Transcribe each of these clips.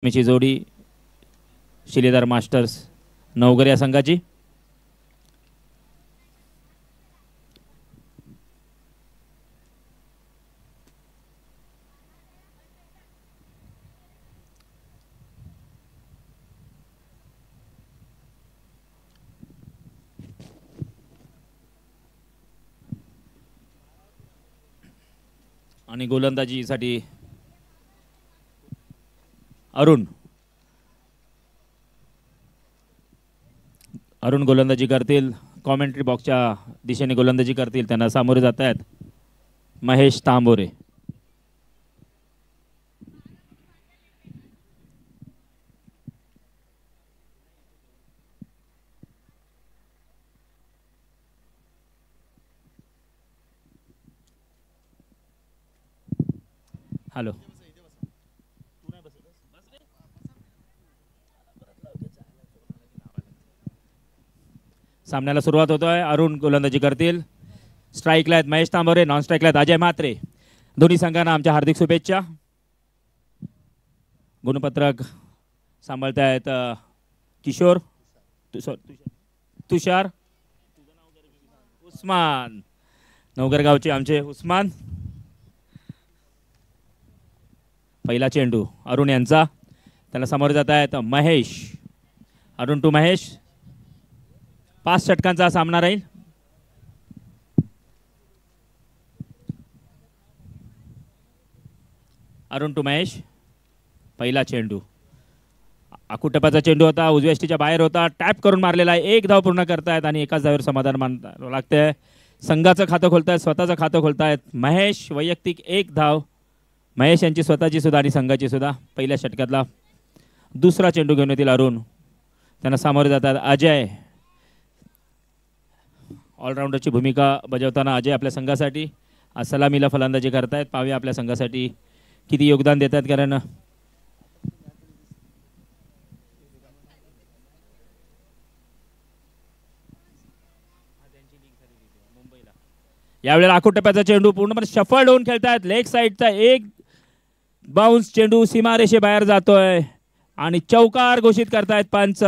मीची जोडी शिलेदार मास्टर्स नवघर या संघाची. आणि गोलंदाजीसाठी अरुण गोलंदाजी करतील. कॉमेंट्री बॉक्सच्या दिशेने गोलंदाजी करतील. त्यांना सामोरे जात आहेत महेश तांबोरे. हॅलो, सामन्याला सुरुवात होतोय. अरुण गोलंदाजी करतील. स्ट्राईकला आहेत महेश तांबोरे, नॉन स्ट्राईकला आहेत अजय म्हात्रे. दोन्ही संघांना आमच्या हार्दिक शुभेच्छा. गुणपत्रक सांभाळतायत किशोर, तुषार, उस्मान, नवगरगावचे आमचे उस्मान. पहिला चेंडू अरुण यांचा. त्याला समोर जात आहेत महेश. अरुण टू महेश. 5 षटकांचा सामना राहील. अरुण टू महेश. पहिला चेंडू आकुटप्याचा चेंडू होता. उजव्या यष्टीच्या बाहेर होता. टॅप करून मारलेला आहे. 1 धाव पूर्ण करतायत आणि एकाच धावेवर समाधान मानावं लागतंय. संघाचं खातं खोलतायत, स्वतःचं खातं खोलतायत. महेश वैयक्तिक 1 धाव. महेश यांची स्वतःची सुद्धा आणि संघाची सुद्धा. पहिल्या षटकातला दुसरा चेंडू घेऊन येतील अरुण. त्यांना सामोरे जातात अजय. ऑलराऊंडरची भूमिका बजावताना अजय आपल्या संघासाठी सलामीला फलंदाजी करतायत. पाहूया आपल्या संघासाठी किती योगदान देतात. कारण यावेळेला आकुटप्याचा चेंडू पूर्णपणे शफल्ड होऊन खेळतायत. लेग साईडचा 1 बाउन्स चेंडू सीमारेषेबाहेर जातोय आणि चौकार घोषित करतायत पंच.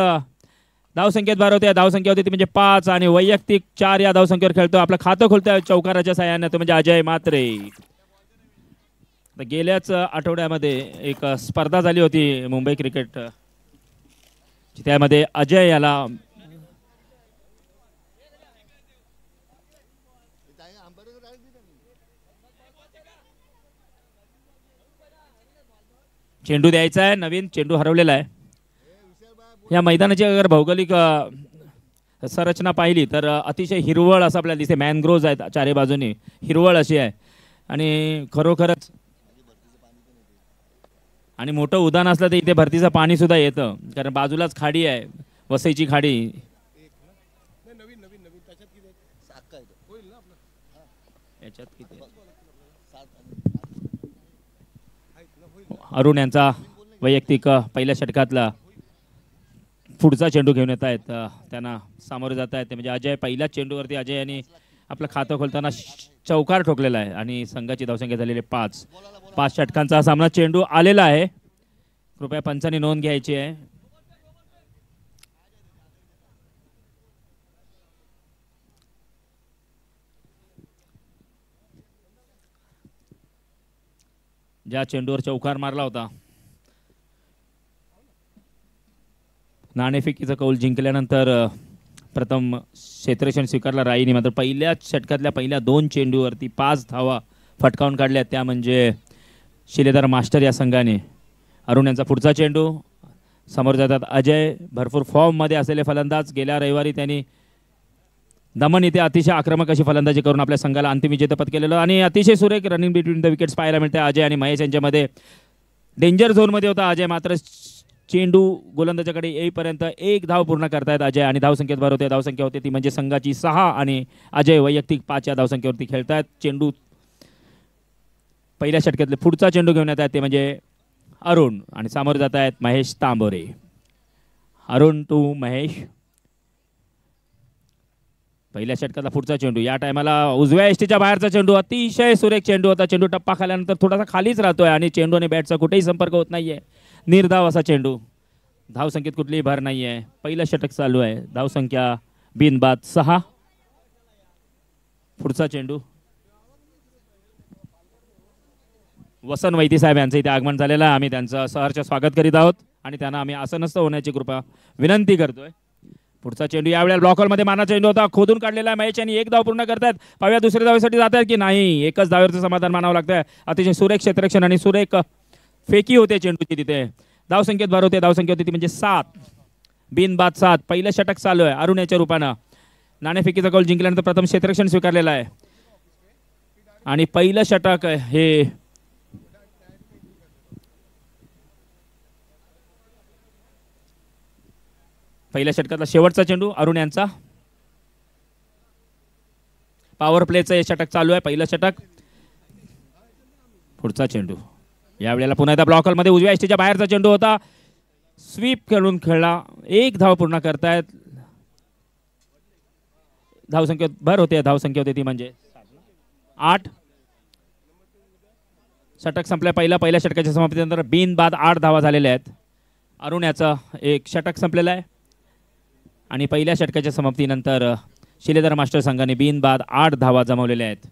धावसंख्येत भर होते. धावसंख्या होती ती म्हणजे 5 आणि वैयक्तिक 4 या धावसंख्येवर खेळतो. आपलं खातं खोलतोय चौकाराच्या साह्याने, तो म्हणजे अजय म्हात्रे. गेल्याच आठवड्यामध्ये एक स्पर्धा झाली होती मुंबई क्रिकेट, त्यामध्ये अजय याला चेंडू द्यायचा आहे. नवीन चेंडू हरवलेला आहे. या मैदानाची अगर भौगोलिक संरचना पाहिली तर अतिशय हिरवळ असं आपल्याला दिसते. मॅनग्रोव्ज आहेत चारी बाजूनी, हिरवळ अशी आहे आणि खरोखरच आणि मोठं उद्यान असलं तर इथे भरतीचं पाणी सुद्धा येतं, कारण बाजूलाच खाडी आहे, वसईची खाडी. अरुण यांचा वैयक्तिक पहिल्या षटकातला पुढचा चेंडू घेऊन येत आहेत. त्यांना सामोरे जात आहेत ते म्हणजे अजय. पहिल्या चेंडूवरती अजय यांनी आपलं खातं खोलताना चौकार ठोकलेला आहे आणि संघाची धावसंख्या झालेली 5. 5 षटकांचा सामना चेंडू आलेला आहे. कृपया पंचांनी नोंद घ्यायची आहे. ज्या चेंडूवर चौकार मारला होता, नाणेफेकीचा कौल जिंकल्यानंतर प्रथम क्षेत्ररक्षण स्वीकारला राईने, मात्र पहिल्याच षटकातल्या पहिल्या 2 चेंडूवरती 5 धावा फटकावून काढल्या, त्या म्हणजे शिलेदार मास्टर या संघाने. अरुण यांचा पुढचा चेंडू. समोर जातात अजय. भरपूर फॉर्ममध्ये असलेले फलंदाज. गेल्या रविवारी त्यांनी दमन इथे अतिशय आक्रमक अशी फलंदाजी करून आपल्या संघाला अंतिम विजेतेपद केलेलं आणि अतिशय सुरेख रनिंग बिटवीन द विकेट्स पाहायला मिळते. अजय आणि महेश यांच्यामध्ये डेंजर झोनमध्ये होता अजय, मात्र चेंडू गोलंदाजाकडे येईपर्यंत 1 धाव पूर्ण करतायत अजय आणि धावसंख्येत भर होते. धावसंख्या होते ती म्हणजे संघाची 6 आणि अजय वैयक्तिक 5 या धावसंख्येवरती खेळतायत. चेंडू पहिल्या षटकातले पुढचा चेंडू घेऊन येत आहेत ते म्हणजे अरुण आणि सामोरे जात आहेत महेश तांबोरे. अरुण टू महेश. पहिल्या षटकातला पुढचा चेंडू. या टायमाला उजव्या यष्टीच्या बाहेरचा चेंडू. अतिशय सुरेख चेंडू होता. चेंडू टप्पा खाल्यानंतर थोडासा खालीच राहतोय आणि चेंडू आणि बॅटचा कुठेही संपर्क होत नाहीये. निर्धाव असा चेंडू. धावसंख्येत कुठलीही भर नाही आहे. पहिलं षटक चालू आहे. धावसंख्या बिनबाद 6. पुढचा चेंडू. वसंत वैती साहेब यांचं इथे आगमन झालेलं आहे. आम्ही त्यांचं सहर्ष स्वागत करीत आहोत आणि त्यांना आम्ही आसनस्थ होण्याची कृपा विनंती करतोय. पुढचा चेंडू यावेळेला ब्लॉक हॉलमध्ये माना चेंडू होता. खोदून काढलेला आहे महेश यांनी. एक धाव पूर्ण करतायत. पाहूया दुसऱ्या धावेसाठी जात आहेत की नाही. एकच धावेवरचं समाधान मानावं लागतंय. अतिशय सुरेख क्षेत्ररक्षण आणि सुरेख फेकी होते चेंडूची तिथे. धावसंख्येत भर होते. धावसंख्या होती ती म्हणजे 7. बिनबाद 7. पहिलं षटक चालू आहे अरुण याच्या रूपानं. नाणेफेकीचा कौल जिंकल्यानंतर प्रथम क्षेत्ररक्षण स्वीकारलेलं आहे आणि पहिलं षटक हे पहिल्या षटकातला शेवटचा चेंडू अरुण यांचा. पॉवर प्लेचं हे षटक चालू आहे. पहिलं षटक. पुढचा चेंडू. यावेळेला पुन्हा एकदा ब्लॉक हॉलमध्ये उजव्या एसटीच्या बाहेरचा चेंडू होता. स्वीप खेळून खेळला. एक धाव पूर्ण करतायत. धावसंख्येत भर होते. धावसंख्या होती ती म्हणजे 8. षटक संपल्या. पहिल्या षटकाच्या समाप्तीनंतर बिनबाद 8 धावा झालेल्या आहेत. अरुण याचं एक षटक संपलेलं आहे आणि पहिल्या षटकाच्या समाप्तीनंतर शिलेदार मास्टर संघाने बिनबाद 8 धावा जमवलेल्या आहेत.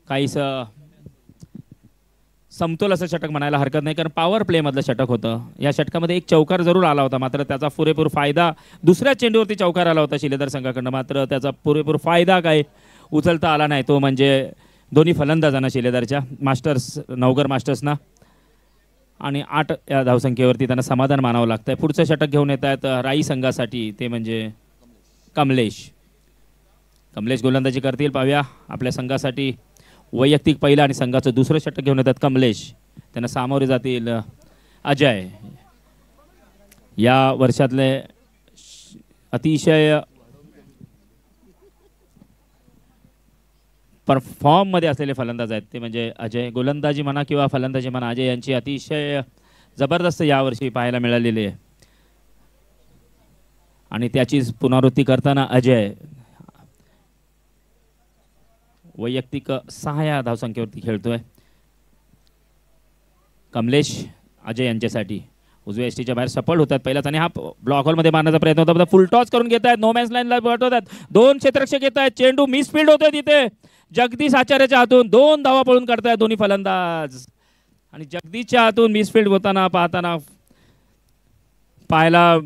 काहीस समतोल असं षटक म्हणायला हरकत नाही, कारण पॉवर प्लेमधलं षटक होतं. या षटकामध्ये एक चौकार जरूर आला होता, मात्र त्याचा पुरेपूर फायदा दुसऱ्या चेंडूवरती चौकार आला होता शिलेदार संघाकडनं, मात्र त्याचा पुरेपूर फायदा काय उचलता आला नाही. तो म्हणजे दोन्ही फलंदाजांना शिलेदारच्या नवघर मास्टर्सना आणि 8 या धावसंख्येवरती त्यांना समाधान मानावं लागतंय. पुढचं षटक घेऊन येत आहेत राई संघासाठी, ते म्हणजे कमलेश गोलंदाजी करतील. पाहूया आपल्या संघासाठी वैयक्तिक पहिला आणि संघाचं दुसरं षटक घेऊन येतात कमलेश. त्यांना सामोरे जातील अजय. या वर्षातले अतिशय फॉर्म मध्ये असलेले फलंदाज आहेत, ते म्हणजे अजय. गोलंदाजी म्हणा किंवा फलंदाजी म्हणा, अजय यांची अतिशय जबरदस्त यावर्षी पाहायला मिळालेली आहे आणि त्याचीच पुनरावृत्ती करताना अजय वैयक्तिक 6 या धावसंख्येवरती खेळतोय. कमलेश अजय यांच्यासाठी उजव्या एसटीच्या बाहेर सफल होतात पहिलाच आणि हा ब्लॉक हॉलमध्ये मारण्याचा प्रयत्न होता. फुल टॉस करून घेत आहेत. नो मॅन्स लाईनला पाठवतात. 2 क्षेत्ररक्षक येत आहेत. चेंडू मिसफील्ड होतोय तिथे. जगदीश आचार्याच्या हातून 2 धावा पळून काढतायत दोन्ही फलंदाज आणि जगदीशच्या हातून मिसफील्ड होताना पाहताना पाहायला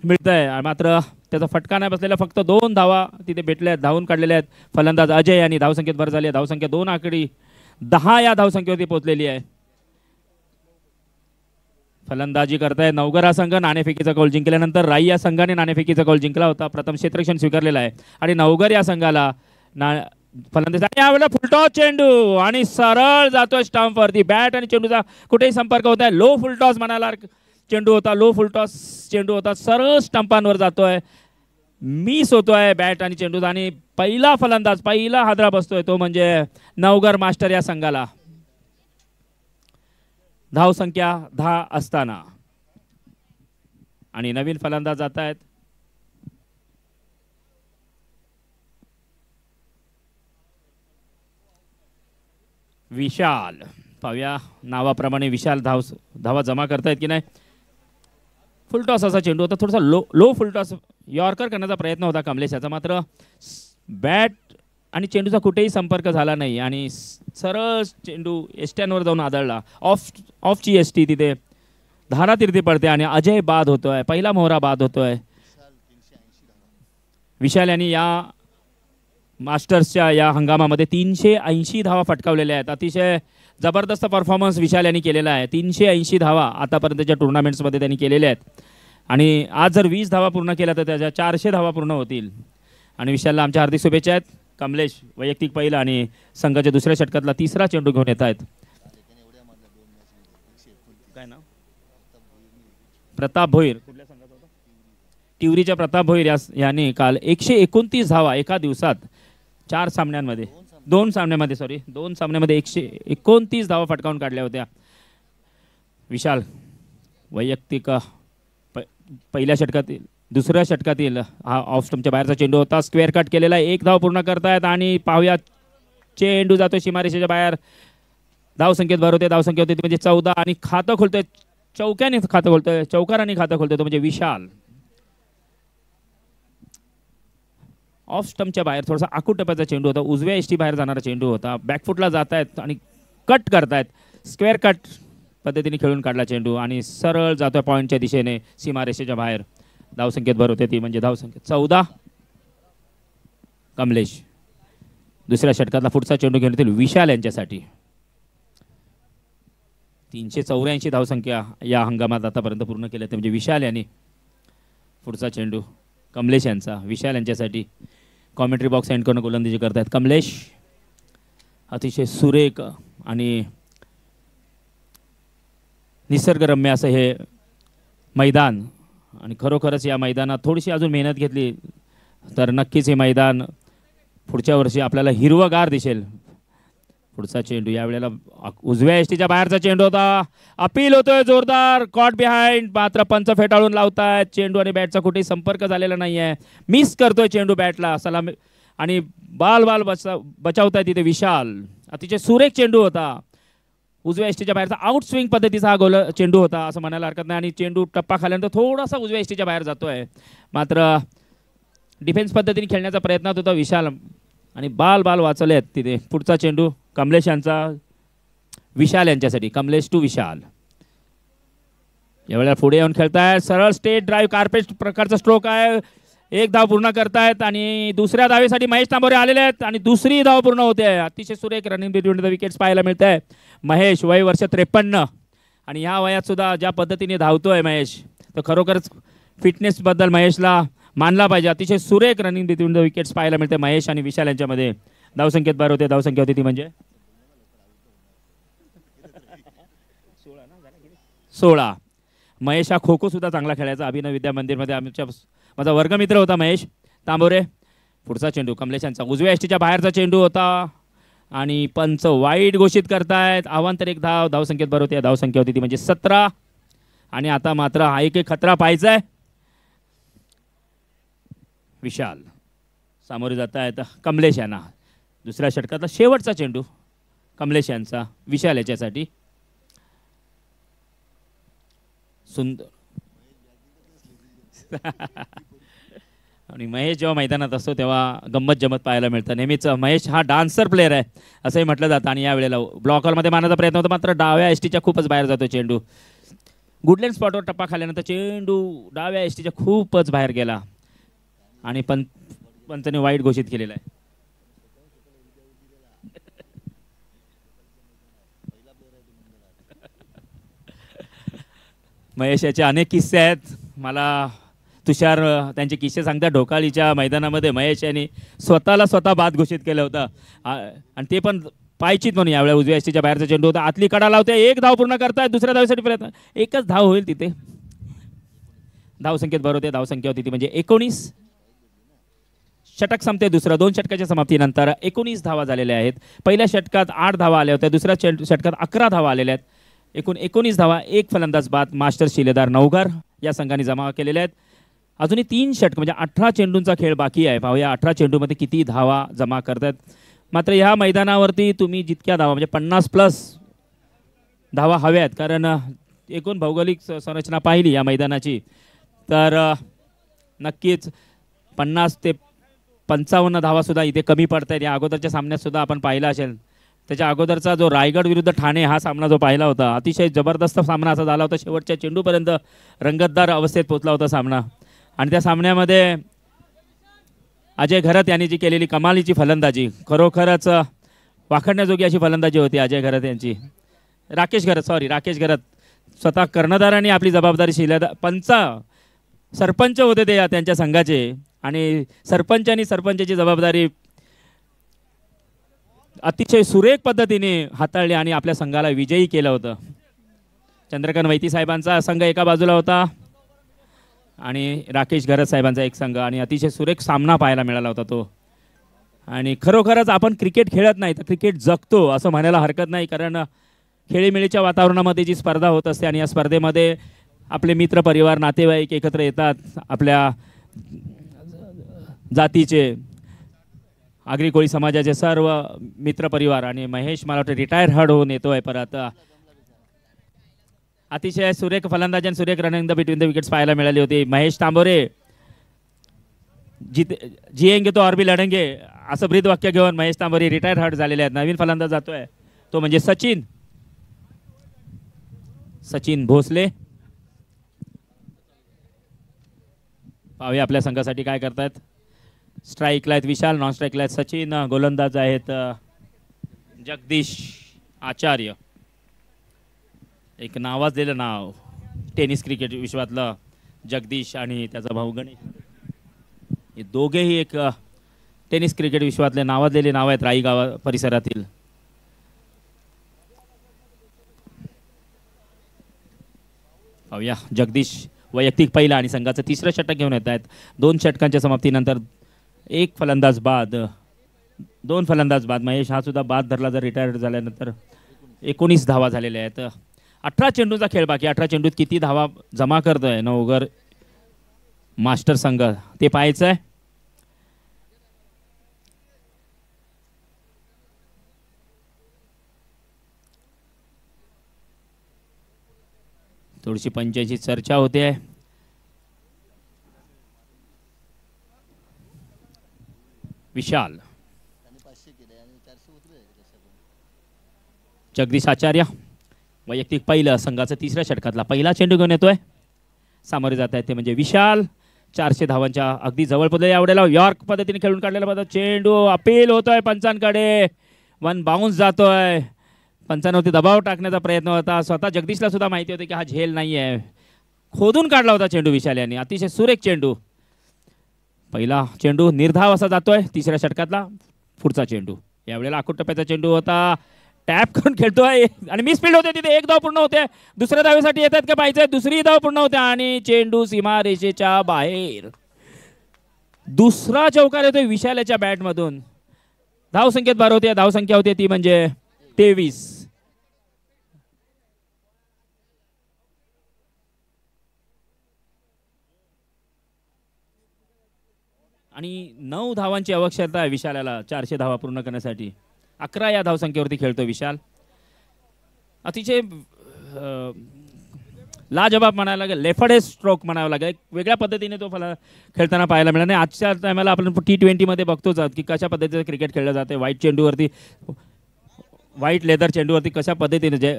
मिळत आहे, मात्र त्याचा फटका नाही बसलेला. फक्त 2 धावा तिथे भेटल्या आहेत, धावून काढलेल्या आहेत फलंदाज अजय यांनी. धावसंख्येत भर झाली आहे. धावसंख्या 2 आकडी 10 या धावसंख्येवरती पोहोचलेली आहे. फलंदाजी करताय नवघर संघ. नाणेफेकीचा कौल जिंकल्यानंतर राई या संघाने नाणेफेकीचा कौल जिंकला होता. प्रथम क्षेत्ररक्षण स्वीकारलेला आहे आणि नवघर या संघाला फलंदाजी. यावेळेला फुलटॉस चेंडू आणि सरळ जातोय स्टंप वरती. बॅट आणि चेंडूचा कुठेही संपर्क होत आहे. लो फुलटॉस म्हणाला चेंडू होता. लो फुलटॉस चेंडू होता. सरळ स्टंपांवर जातोय. मिस होतोय बॅट आणि चेंडूचा आणि पहिला फलंदाज, पहिला हादरा बसतोय तो म्हणजे नवघर मास्टर या संघाला. धावसंख्या 10 असताना आणि नवीन फलंदाज जात आहेत. विशाल. पाहूया नावाप्रमाणे विशाल धावा जमा करतायत की नाही. फुलटॉस असा चेंडू होता. थोडासा लो फुलटॉस यॉर्कर करण्याचा प्रयत्न होता कमलेश याचा, मात्र बॅट आणि चेंडूचा कुठेही संपर्क झाला नाही आणि सरळ चेंडू एसट्यांवर जाऊन आदळला. ऑफची एसटी तिथे धारातीर्थी पडते आणि अजय बाद होतोय. पहिला मोहरा बाद होतोय. विशाल यांनी या मास्टर्सच्या या हंगामामध्ये 380 धावा फटकावलेल्या आहेत. अतिशय जबरदस्त परफॉर्मन्स विशाल यांनी केलेला आहे. 380 धावा आतापर्यंतच्या टुर्नामेंट्समध्ये त्यांनी केलेल्या आहेत आणि आज जर 20 धावा पूर्ण केल्या तर त्याच्या 400 धावा पूर्ण होतील आणि विशालला आमच्या हार्दिक शुभेच्छा आहेत. कमलेश वैयक्तिक पहिला आणि संघाच्या दुसऱ्या षटकातला 3रा चेंडू घेऊन येत आहेत. काय नाव? प्रताप भोईर. कुठल्या संघाचा होता? टिवरीच्या प्रताप भोईर यांनी काल 129 धावा एका दिवसात 2 सामन्यांमध्ये 129 धावा फटकावून काढल्या होत्या. विशाल वैयक्तिक पहिल्या षटकातील दुसऱ्या षटकातील हा ऑफ स्टंपच्या बाहेरचा चेंडू होता. स्क्वेअर कट केलेला. 1 धाव पूर्ण करतायत आणि पाहूया चेंडू जातो सीमारेषेच्या बाहेर. धावसंख्येत भर होते. धावसंख्या होती म्हणजे 14 आणि खातं खोलतोय चौक्याने खातं खोलतोय, चौकाराने खातं खोलतोय तो म्हणजे विशाल. ऑफ स्टंपच्या बाहेर थोडासा आखूड टप्प्याचा चेंडू होता, उजव्या एसटी बाहेर जाणारा चेंडू होता. बॅकफुटला जात आहेत आणि कट करतायत, स्क्वेअर कट पद्धतीने खेळून काढला चेंडू आणि सरळ जातोय पॉईंटच्या दिशेने सीमारेषेच्या बाहेर. धावसंख्येत भर होते ती म्हणजे धावसंख्येत 14. कमलेश दुसऱ्या षटकातला पुढचा चेंडू घेऊन येतील विशाल यांच्यासाठी. 384 धावसंख्या या हंगामात आतापर्यंत पूर्ण केल्या ते म्हणजे विशाल यांनी. पुढचा चेंडू कमलेश यांचा विशाल यांच्यासाठी. कॉमेंट्री बॉक्स एंड करून गोलंदाजी करतायत कमलेश. अतिशय सुरेख आणि निसर्गरम्य असं हे मैदान आणि खरोखरच या मैदानात थोडीशी अजून मेहनत घेतली तर नक्कीच हे मैदान पुढच्या वर्षी आपल्याला हिरवगार दिसेल. पुढचा चेंडू यावेळेला उजव्या एसटीच्या बाहेरचा चेंडू होता, अपील होतोय जोरदार, कॉट बिहाइंड. मात्र पंच फेटाळून लावतायत. चेंडू आणि बॅटचा कुठेही संपर्क झालेला नाही आहे, मिस करतोय चेंडू बॅटला सलामी आणि बाल बचावताय तिथे विशाल. अतिशय सुरेख चेंडू होता, उजव्या एसटीच्या बाहेरचा आउट स्विंग पद्धतीचा हा चेंडू होता असं म्हणायला हरकत नाही. आणि चेंडू टप्पा खाल्यानंतर थोडासा उजव्या एसटीच्या बाहेर जातोय, मात्र डिफेन्स पद्धतीने खेळण्याचा प्रयत्नात होता विशाल आणि बाल वाचवले आहेत तिथे. पुढचा चेंडू कमलेश यांचा विशाल यांच्यासाठी. कमलेश टू विशाल. यावेळेला पुढे येऊन खेळतायत, सरळ स्टेट ड्राईव्ह कार्पेट प्रकारचा स्ट्रोक आहे. एक धाव पूर्ण करतायत आणि दुसऱ्या धावेसाठी महेश तांबोरे आलेले आहेत आणि दुसरी धाव पूर्ण होते. अतिशय सुरेख रनिंग बिटवीन द विकेट्स पाहायला मिळत आहे. महेश वय वर्ष 53 आणि ह्या वयात सुद्धा ज्या पद्धतीने धावतोय महेश, तर खरोखरच फिटनेसबद्दल महेशला मानला पाहिजे. अतिशय सुरेख रनिंग बिटवीन द विकेट्स पाहायला मिळते महेश आणि विशाल यांच्यामध्ये. धावसंख्येत भर होते, धावसंख्या होती ती म्हणजे 16. महेश हा खो खो सुद्धा चांगला खेळायचा. अभिनव विद्या मंदिरमध्ये माझा वर्गमित्र होता महेश तांबोरे. पुढचा चेंडू कमलेश यांचा उजव्या एसटीच्या बाहेरचा चेंडू होता आणि पंच वाईट घोषित करतायत. अवांतर एक धाव, धावसंख्येत भर होते, धावसंख्या होती ती म्हणजे 17. आणि आता मात्र हा एक खतरा पाहायचा. विशाल सामोरे जात आहेत कमलेश यांना. दुसऱ्या षटकातला शेवटचा चेंडू कमलेश यांचा विशाल याच्यासाठी. सुंदर आणि महेश जेव्हा मैदानात असतो तेव्हा गंमत जमत पाहायला मिळतं. नेहमीच महेश हा डान्सर प्लेअर आहे असंही म्हटलं जातं आणि यावेळेला ब्लॉकरमध्ये मारण्याचा प्रयत्न होता, मात्र डाव्या एसटीच्या खूपच बाहेर जातो चेंडू. गुडलँड स्पॉटवर टप्पा खाल्यानंतर चेंडू डाव्या एसटीच्या खूपच बाहेर गेला आणि पंचाने वाईट घोषित केलेला आहे. महेश याचे अनेक किस्से आहेत. मला तुषार त्यांचे किस्से सांगतात. ढोकाळीच्या मैदानामध्ये महेश यांनी स्वतः बाद घोषित केलं होतं आणि ते पण पायचीत म्हणून. यावेळेला उजव्या एसटीच्या बाहेरचा चेंडू होता, आतली कडा लावते, एक धाव पूर्ण करतायत. दुसऱ्या धावेसाठी प्रयत्न, एकच धाव होईल तिथे. धावसंख्येत भर होते, धावसंख्या होती ती म्हणजे 19. षटक संपते दुसरं. 2 षटकाच्या समाप्तीनंतर 19 धावा झालेल्या आहेत. पहिल्या षटकात 8 धावा आल्या होत्या, दुसऱ्या षटकात 11 धावा आलेल्या आहेत. एकूण 19 धावा, एक फलंदाज बाद. मास्टर शिलेदार नवघर या संघाने जमा केलेल्या आहेत. अजूनही 3 षटक म्हणजे 18 चेंडूंचा खेळ बाकी आहे. पाहूया 18 चेंडूमध्ये किती धावा जमा करतात. मात्र ह्या मैदानावरती तुम्ही जितक्या धावा म्हणजे 50+ धावा हव्यात, कारण एकूण भौगोलिक संरचना पाहिली या मैदानाची तर नक्कीच 50 ते 55 धावासुद्धा इथे कमी पडत आहेत. या अगोदरच्या सामन्यात सुद्धा आपण पाहिला असेल. त्याच्या अगोदरचा जो रायगड विरुद्ध ठाणे हा सामना जो पाहिला होता, अतिशय जबरदस्त सामना असा झाला होता. शेवटच्या चेंडूपर्यंत रंगतदार अवस्थेत पोचला होता सामना आणि त्या सामन्यामध्ये अजय घरत यांनी जी केलेली कमालीची फलंदाजी, खरोखरच वाखडण्याजोगी अशी फलंदाजी होती अजय घरत यांची. राकेश घरत स्वतः कर्णधारांनी आपली जबाबदारी सरपंच होते ते त्यांच्या संघाचे आणि सरपंचाची जबाबदारी अतिशय सुरेख पद्धतीने हाताळली आणि आपल्या संघाला विजयी केलं होतं. चंद्रकांत वैती साहेबांचा संघ एका बाजूला होता आणि राकेश घरत साहेबांचा एक संघ आणि अतिशय सुरेख सामना पाहायला मिळाला होता तो. आणि खरोखरच आपण क्रिकेट खेळत नाही तर क्रिकेट जगतो असं म्हणायला हरकत नाही, कारण खेळीमेळीच्या वातावरणामध्ये जी स्पर्धा होत असते आणि या स्पर्धेमध्ये आपले मित्र परिवार नातेवाईक एकत्र येतात. आपल्या जातीचे आगरी कोळी समाजाचे सर्व मित्रपरिवार आणि महेश मला वाटतं रिटायर होऊन येतो आहे परत. अतिशय सुरेख फलंदाजी आणि सुरेख running the between the wickets पाहायला मिळाली होती. महेश तांबोरे जिएंगे तो और भी लढेंगे असं ब्रीद वाक्य घेऊन महेश तांबोरे रिटायर हर्ट झालेले आहेत. नवीन फलंदाज जातोय तो म्हणजे सचिन भोसले. पाहूया आपल्या संघासाठी काय करतायत. स्ट्राईकला आहेत विशाल, नॉन स्ट्राईकला आहेत सचिन. गोलंदाज आहेत जगदीश आचार्य, एक नावाजलेलं नाव टेनिस क्रिकेट विश्वातलं जगदीश, आणि त्याचा भाऊ गणेश. हे दोघेही एक टेनिस क्रिकेट विश्वातले नावाजलेले नाव आहेत राई गावा परिसरातील. पाहूया जगदीश वैयक्तिक पहिला आणि संघाचं तिसरं षटक घेऊन येत आहेत. 2 षटकांच्या समाप्तीनंतर 1 फलंदाज बाद, 2 फलंदाज बाद. महेश हा सुद्धा बाद धरला जर रिटायर्ड झाल्यानंतर. 19 धावा झालेल्या आहेत. 18 चेंडूचा खेळ बाकी. 18 चेंडूत किती धावा जमा करतोय नवघर मास्टर संघ ते पाहायचं आहे. थोडीशी पंचायची चर्चा होते. विशाल, जगदीश आचार्य वैयक्तिक पहिलं, संघाचं तिसऱ्या षटकातला पहिला चेंडू घेऊन येतोय. सामोरे जात आहेत ते म्हणजे विशाल. 400 धावांच्या अगदी जवळ पडले. यावेळेला यॉर्क पद्धतीने खेळून काढलेला पद्धत चेंडू अपील होतोय पंचांकडे. 1 बाउन्स जातोय. पंचांवरती दबाव टाकण्याचा प्रयत्न होता. स्वतः जगदीशला सुद्धा माहिती होती की हा झेल नाही आहे. खोदून काढला होता चेंडू विशाल यांनी. अतिशय सुरेख चेंडू. पहिला चेंडू निर्धाव असा जातोय तिसऱ्या षटकातला. पुढचा चेंडू यावेळेला आखूट टप्प्याचा चेंडू होता. टॅप करून खेळतोय आणि मिसफील्ड होते तिथे. 1 धाव पूर्ण होते. दुसऱ्या धावेसाठी येतात का पाहिजे. दुसरी धाव पूर्ण होते आणि चेंडू सीमारेषेच्या बाहेर. दुसरा चौकार येतोय विशालाच्या बॅटमधून. धावसंख्येत भर होते. धावसंख्या होती ती म्हणजे 23. आणि 9 धावांची आवश्यकता आहे विशालाला 400 धावा पूर्ण करण्यासाठी. 11 या धावसंख्येवरती खेळतो विशाल. अतिशय लाजबाब म्हणायला लागेल, लेफट स्ट्रोक म्हणावं लागेल. वेगळ्या पद्धतीने तो खेळताना पाहायला मिळाला नाही. आजच्या टायमाला आपण T20 मध्ये बघतोच की कशा पद्धतीचं क्रिकेट खेळलं जाते. व्हाईट चेंडूवरती, व्हाईट लेदर चेंडूवरती कशा पद्धतीने जे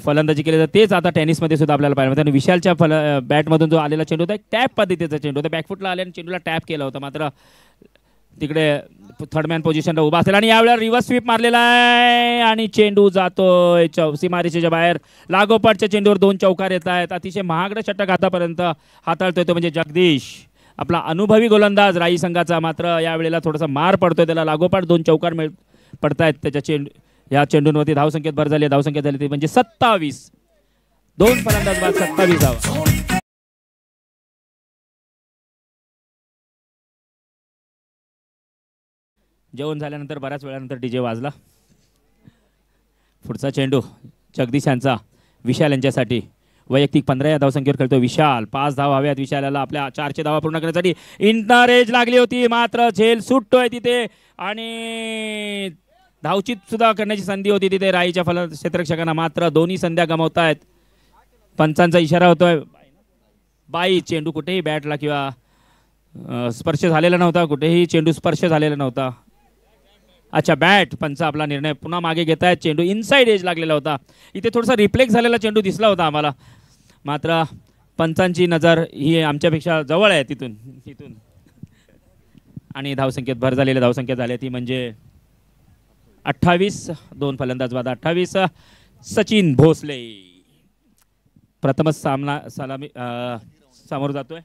फलंदाजी केली जाते तेच आता टेनिसमध्ये सुद्धा आपल्याला पाहायला मिळतं. आणि विशालच्या बॅटमधून जो आलेला चेंडू होता एक टॅप पद्धतीचा चेंडू होता. बॅकफुटला आल्याने चेंडूला टॅप केला होता. मात्र तिकडे थर्डमॅन पोझिशनला उभा असेल आणि यावेळेला रिव्हर्स स्वीप मारलेला आहे आणि चेंडू जातोय सीमारेषेच्या बाहेर. लागोपाठच्या चेंडूवर 2 चौकार येत आहेत. अतिशय महागडं षटक आतापर्यंत हाताळतोय तो म्हणजे जगदीश, आपला अनुभवी गोलंदाज राई संघाचा. मात्र यावेळेला थोडासा मार पडतोय त्याला. लागोपाठ 2 चौकार पडतायत त्याच्या या चेंडूंवरती. धावसंख्येत भर झाली. धावसंख्या झाली ती म्हणजे 27. 2 फलंदाज बाद, 27 धावा. जेवण झाल्यानंतर बऱ्याच वेळानंतर डीजे वाजला. पुढचा चेंडू जगदीश यांचा विशाल यांच्यासाठी. वैयक्तिक 15 या धावसंख्येवर खेळतो विशाल. 5 धावा हव्यात विशालाला आपल्या 400 धावा पूर्ण करण्यासाठी. इंटरेज लागली होती मात्र झेल सुटतोय तिथे आणि धावचित सुद्धा करण्याची संधी होती तिथे राईच्या क्षेत्ररक्षकांना. मात्र दोन्ही संध्या गमावतायत. पंचांचा इशारा होतोय बाई. चेंडू कुठेही बॅटला किंवा स्पर्श झालेला नव्हता. कुठेही चेंडू स्पर्श झालेला नव्हता. अच्छा, बॅट पंच आपला निर्णय पुन्हा मागे घेत आहेत. चेंडू इनसाइड एज लागलेला होता. इथे थोडासा रिफ्लेक्स झालेला चेंडू दिसला होता आम्हाला. मात्र पंचांची नजर ही आमच्यापेक्षा जवळ आहे तिथून. आणि धावसंख्येत भर झालेली धावसंख्या झाली ती म्हणजे 28. 2 फलंदाज बाद 28. सचिन भोसले प्रथमच सलामी समोर जातोय.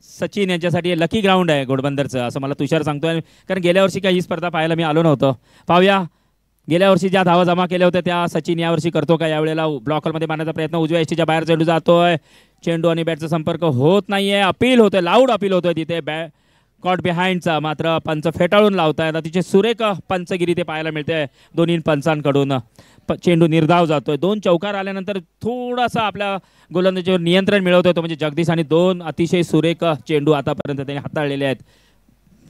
सचिन यांच्यासाठी लकी ग्राउंड आहे घोडबंदरचं असं मला तुषार सांगतोय. कारण गेल्या वर्षी काही ही स्पर्धा पाहायला मी आलो नव्हतो. पाहूया गेल्या वर्षी ज्या धावा जमा केल्या होत्या त्या सचिन यावर्षी करतो का. यावेळेला ब्लॉकरमध्ये मारण्याचा प्रयत्न. उजव्या एसटीच्या बाहेर चेंडू जातोय. चेंडू आणि बॅटचा संपर्क होत नाहीये. अपील होतोय, लाऊड अपील होतोय तिथे कॉट बिहाइंडचा. मात्र पंच फेटाळून लावतायत. अतिशय सुरेख पंचगिरी ते पाहायला मिळते दोन्ही पंचांकडून. चेंडू निर्धाव जातोय. 2 चौकार आल्यानंतर थोडासा आपल्या गोलंदाजीवर नियंत्रण मिळवतोय तो म्हणजे जगदीश. आणि 2 अतिशय सुरेख चेंडू आतापर्यंत त्यांनी हाताळलेले आहेत.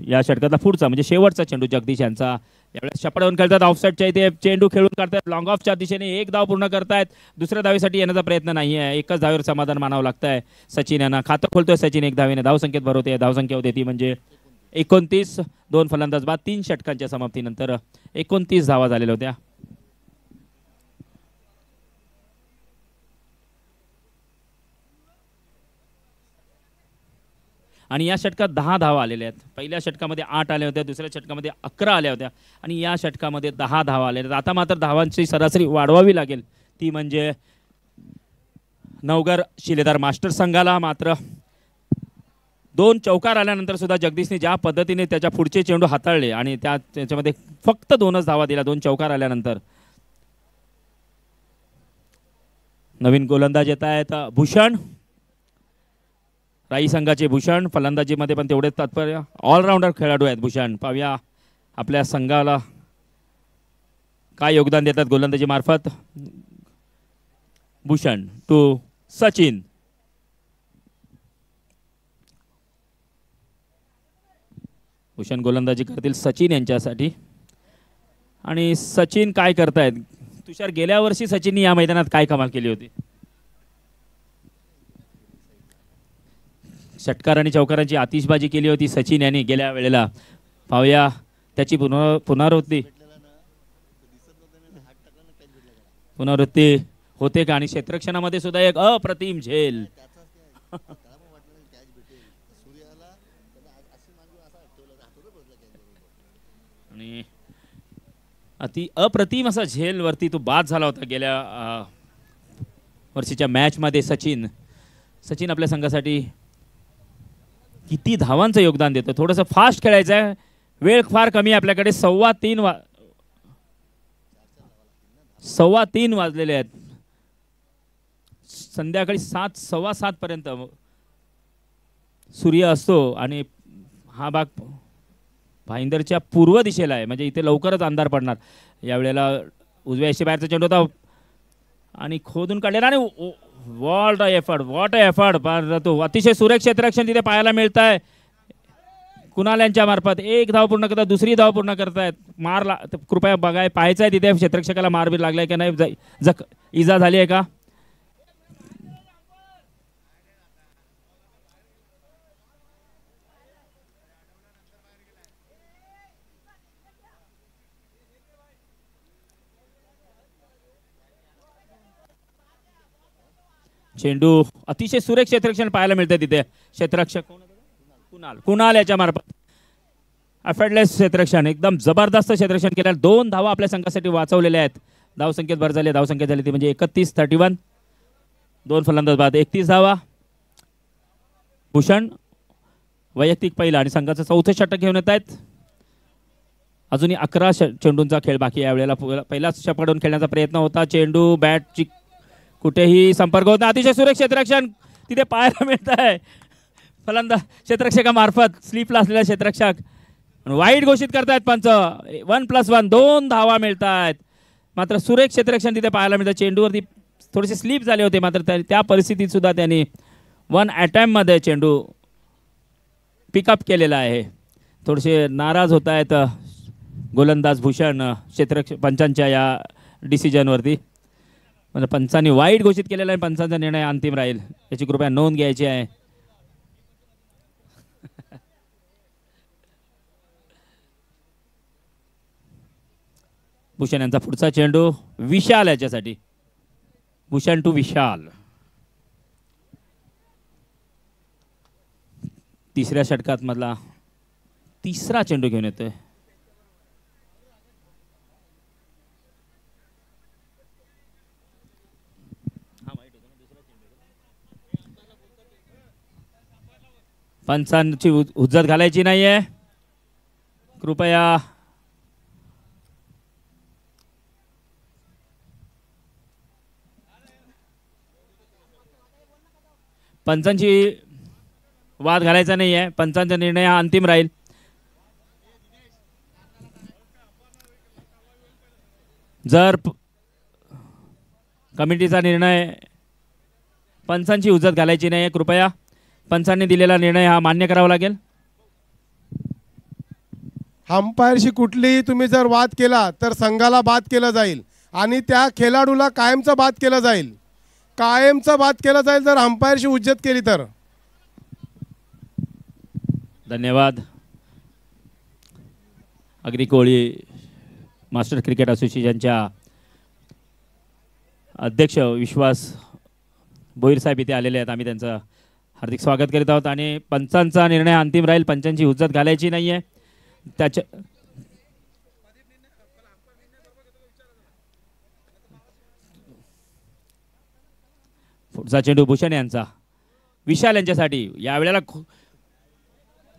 या षटकातला पुढचा म्हणजे शेवटचा चेंडू जगदीश यांचा यावेळेस शपडवून खेळतात ऑफसाईडच्या इथे चेंडू खेळून काढतात लॉंग ऑफच्या दिशेने एक धाव पूर्ण करतायत दुसऱ्या धावेसाठी येण्याचा प्रयत्न नाही आहे एकच धावेवर समाधान मानावं लागतंय सचिन यांना खातं खोलतोय सचिन एक धावेने धावसंख्येत भर होते धावसंख्या होते ती म्हणजे 29 दोन फलंदाज बाद 3 षटकांच्या समाप्तीनंतर 29 धावा झालेल्या होत्या आणि या षटकात 10 धावा आलेल्या आहेत पहिल्या षटकामध्ये 8 आल्या होत्या दुसऱ्या षटकामध्ये 11 आल्या होत्या आणि या षटकामध्ये 10 धावा आल्या आहेत आता मात्र धावांची सरासरी वाढवावी लागेल ती म्हणजे नवगर शिलेदार मास्टर संघाला मात्र 2 चौकार आल्यानंतर सुद्धा जगदीशने ज्या पद्धतीने त्याच्या पुढचे चेंडू हाताळले आणि त्याच्यामध्ये फक्त 2च धावा दिल्या 2 चौकार आल्यानंतर नवीन गोलंदाज येत आहेत भूषण राई संघाचे भूषण फलंदाजीमध्ये पण तेवढेच तात्पर्य ऑलराऊंडर खेळाडू आहेत भूषण पाहूया आपल्या संघाला काय योगदान देतात गोलंदाजी मार्फत भूषण टू सचिन भूषण गोलंदाजी करतील सचिन यांच्यासाठी आणि सचिन काय करतायत तुषार गेल्या वर्षी सचिननी या मैदानात काय कमाल केली होती षटकार आणि चौकारांची आतिषबाजी केली होती सचिन यांनी गेल्या वेळेला पाहूया त्याची पुनरावृत्ती होते का आणि क्षेत्ररक्षणामध्ये सुद्धा एक अप्रतिम झेल आणि अति अप्रतिम असा झेल वरती तो बाद झाला होता गेल्या वर्षीच्या मॅच मध्ये सचिन आपल्या संघासाठी किती धावांचं योगदान देतो थोडंसं फास्ट खेळायचं आहे वेळ फार कमी आपल्याकडे 3:15 वाजलेले आहेत संध्याकाळी 7 सव्वा 7 पर्यंत सूर्य असतो आणि हा भाग भाईंदरच्या पूर्व दिशेला आहे म्हणजे इथे लवकरच अंधार पडणार यावेळेला उजव्या दिशे बाहेरचा चेंडू होता आणि खोदून काढलेला आणि व्हॉट अ एफर्ट तो अतिशय सुरेख क्षेत्ररक्षण तिथे पाहायला मिळत आहे कुणाल यांच्या मार्फत एक धाव पूर्ण करतात दुसरी धाव पूर्ण करतायत कृपया पाहायचं आहे तिथे क्षेत्ररक्षकाला मारबीर लागलाय का नाही इजा झाली आहे का चेंडू अतिशय सुरेख क्षेत्ररक्षण पाहायला मिळते तिथे क्षेत्ररक्षक कुणाल याच्या मार्फत एफर्टलेस क्षेत्ररक्षण एकदम जबरदस्त क्षेत्ररक्षण केलं 2 धावा आपल्या संघासाठी वाचवलेल्या आहेत धावसंख्येत भर झाली धावसंख्या झाली ती म्हणजे 31-31 2 फलंदाज बाद 31 धावा भूषण वैयक्तिक पहिला आणि संघाचं 4थं षटक घेऊन येत आहेत अजूनही 11 चेंडूंचा खेळ बाकी यावेळेला पहिलाच षटकावरून खेळण्याचा प्रयत्न होता चेंडू बॅटची कुठेही संपर्क होत नाही अतिशय सुरेख क्षेत्ररक्षण तिथे पाहायला मिळत आहे फलंदाज क्षेत्ररक्षकामार्फत स्लीपला असलेला क्षेत्ररक्षक वाईट घोषित करतायत पंच 1+1 2 धावा मिळत आहेत मात्र सुरेख क्षेत्ररक्षण तिथे पाहायला मिळतं चेंडूवरती थोडेसे स्लीप झाले होते मात्र त्या परिस्थितीत सुद्धा त्यांनी 1 अटेम्प्ट मध्ये चेंडू पिकअप केलेला आहे थोडेसे नाराज होत आहेत गोलंदाज भूषण क्षेत्ररक्षक पंचांच्या या डिसिजनवरती म्हणजे पंचांनी वाईट घोषित केलेला आहे पंचांचा निर्णय अंतिम राहील याची कृपया नोंद घ्यायची आहे भूषण यांचा पुढचा चेंडू विशाल याच्यासाठी भूषण टू विशाल तिसऱ्या षटकात मधला तिसरा चेंडू घेऊन येतोय पंचांची हुज्जत घालायची नाहीये कृपया पंचांची वाद घालायचा नाहीये पंचांचा निर्णय हा अंतिम राहील जर कमिटीचा निर्णय पंचांची हुज्जत घालायची नाहीये कृपया पंचांनी दिलेला निर्णय हा मान्य करावा लागेल अंपायरशी कुठलीही तुम्ही जर वाद केला तर संघाला बाद केलं जाईल आणि त्या खेळाडूला कायमचा बाद केलं जाईल. कायमचा बाद केला जाईल जर अंपायरशी उज्जत केली तर. धन्यवाद. अगदी कोळी मास्टर क्रिकेट असोसिएशनच्या अध्यक्ष विश्वास भोईर साहेब इथे आलेले आहेत. आम्ही त्यांचं हार्दिक स्वागत करीत आहोत. आणि पंचांचा निर्णय अंतिम राहील. पंचांची हुज्जत घालायची नाही आहे. त्याच्या पुढचा चेंडू भूषण यांचा विशाल यांच्यासाठी. यावेळेला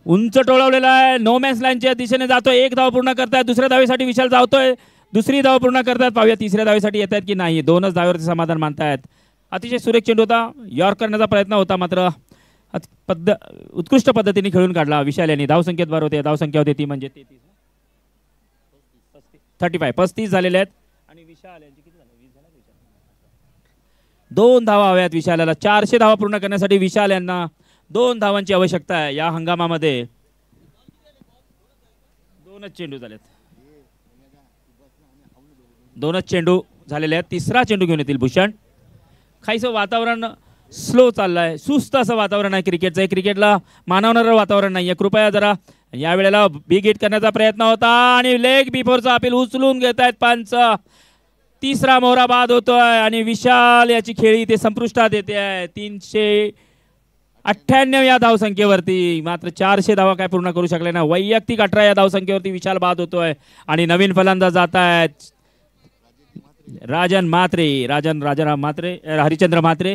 उंच टोळवलेला आहे. नो मॅन्स लाईनच्या दिशेने जातोय. एक धाव पूर्ण करतायत. दुसऱ्या धावेसाठी विशाल धावतोय. दुसरी धाव पूर्ण करतायत. पाहूया तिसऱ्या धावेसाठी येत आहेत की नाही. दोनच धावेवरती समाधान मानतायत. अतिशय सुरेख चेंडू होता. यॉर्क करण्याचा प्रयत्न होता मात्र उत्कृष्ट पद्धतीने खेळून काढला विशाल यांनी. धावसंख्येत बरोबर होते. धावसंख्या होती ती म्हणजे 35 झालेले आहेत. आणि विशाल यांची किती झाले? 20 झाले. 2 धावा हव्यात विशालाला. 400 धावा पूर्ण करण्यासाठी विशाल यांना 2 धावांची आवश्यकता आहे. या हंगामामध्ये 2च चेंडू झालेत. 2च चेंडू झालेले आहेत. तिसरा चेंडू घेऊन येतील भूषण. काहीसं वातावरण स्लो चाललंय. सुस्त असं वातावरण आहे क्रिकेटचं. क्रिकेटला मानवणारं वातावरण नाही आहे. कृपया जरा या वेळेला बिग हिट करण्याचा प्रयत्न होता आणि लेग बिफोरचा अपील उचलून घेत आहेत पंच. तिसरा मोहरा बाद होतोय आणि विशाल याची खेळी ते संपुष्टात येते आहे. 398 या धावसंख्येवरती. मात्र 400 धावा काय पूर्ण करू शकले ना. वैयक्तिक 18 या धावसंख्येवरती विशाल बाद होतोय. आणि नवीन फलंदाज जात आहेत राजन म्हात्रे. राजाराम म्हात्रे, हरिचंद्र म्हात्रे,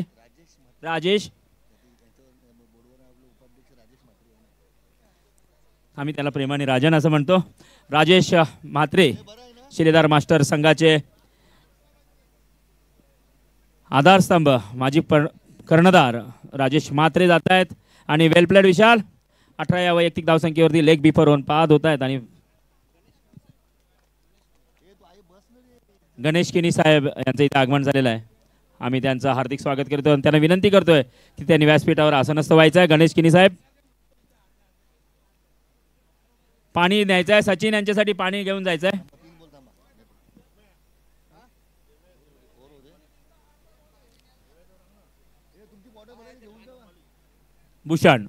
राजेश. आम्ही त्याला प्रेमाने राजन असं म्हणतो. राजेश म्हात्रे शिलेदार मास्टर संघाचे आधारस्तंभ माजी कर्णधार राजेश म्हात्रे जात आहेत. आणि वेल प्लेड विशाल. 18 या वैयक्तिक धावसंख्येवरती लेग बिफोर होऊन बाद होत आहेत. आणि गणेश किनी साहेब यांचं इथे आगमन झालेलं आहे. आम्ही त्यांचं हार्दिक स्वागत करतो आणि त्यांना विनंती करतोय की त्यांनी व्यासपीठावर आसनस्थ व्हायचं आहे. गणेश किनी साहेब. पाणी न्यायचं आहे. सचिन यांच्यासाठी पाणी घेऊन जायचं आहे. भूषण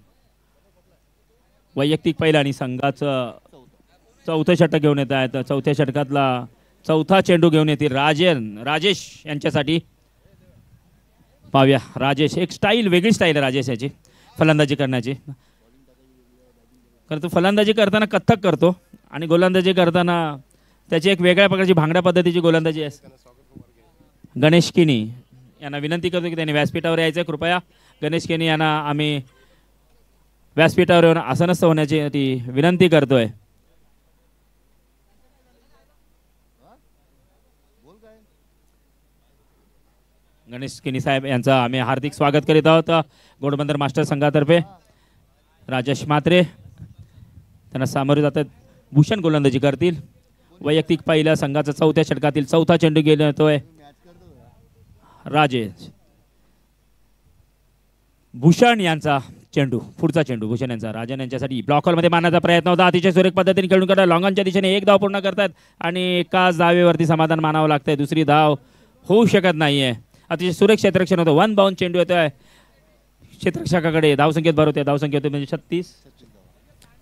वैयक्तिक पहिला आणि संघाचं 4थं षटक घेऊन येत आहेत. 4थ्या षटकातला 4था चेंडू घेऊन येतील राजेश यांच्यासाठी. पाहूया राजेश. एक स्टाईल, वेगळी स्टाईल आहे राजेश याची फलंदाजी करण्याची. कारण तो फलंदाजी करताना कथ्थक करतो आणि गोलंदाजी करताना त्याची एक वेगळ्या प्रकारची भांगड्या पद्धतीची गोलंदाजी आहे. गणेश किनी यांना विनंती करतो की त्यांनी व्यासपीठावर यायचं. कृपया गणेश किनी यांना आम्ही व्यासपीठावर येऊन आसनस्थ होण्याची ती विनंती करतोय. गणेश किनी साहेब यांचं आम्ही हार्दिक स्वागत करीत आहोत घोडबंदर मास्टर संघातर्फे. राजेश म्हात्रे त्यांना सामोरे जातात. भूषण गोलंदाजी करतील. वैयक्तिक पहिल्या संघाचा 4थ्या षटकातील 4था चेंडू घेऊन येतोय राजेश. भूषण यांचा चेंडू. पुढचा चेंडू भूषण यांचा. राजन यांच्यासाठी ब्लॉकरमध्ये मारण्याचा प्रयत्न होता. अतिशय सुरेख पद्धतीने खेळून करतात. लॉंगॉनच्या दिशेने 1 धाव पूर्ण करतात आणि एकाच धावेवरती समाधान मानावं लागतंय. दुसरी धाव होऊ शकत नाहीये. अतिशय सुरेख क्षेत्ररक्षण होतं. 1 बाउंड चेंडू येतोय क्षेत्ररक्षकाकडे. धावसंख्येत बरोबर होते. धावसंख्या होते म्हणजे 36.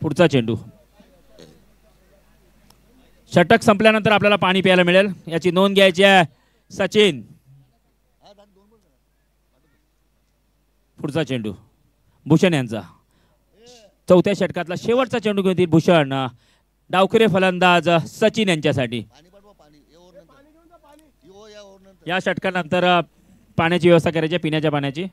पुढचा चेंडू. षटक संपल्यानंतर आपल्याला पाणी प्यायला मिळेल याची नोंद घ्यायची आहे. सचिन. पुढचा चेंडू भूषण यांचा. 4थ्या षटकातला शेवटचा चेंडू घेऊन भूषण. डावखुरे फलंदाज सचिन यांच्यासाठी. या षटकानंतर पाण्याची व्यवस्था करायची, पिण्याच्या पाण्याची.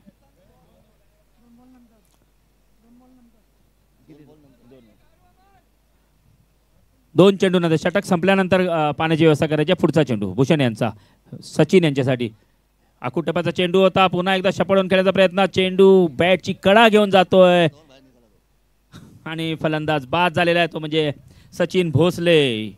दोन चेंडू नंतर षटक संपल्यानंतर पाण्याची व्यवस्था करायची. पुढचा चेंडू भूषण यांचा सचिन यांच्यासाठी. आकुटप्याचा चेंडू होता. पुन्हा एकदा शपळून खेळण्याचा प्रयत्न. चेंडू बॅटची कडा घेऊन जातोय आणि फलंदाज बाद झालेला आहे तो म्हणजे सचिन भोसले.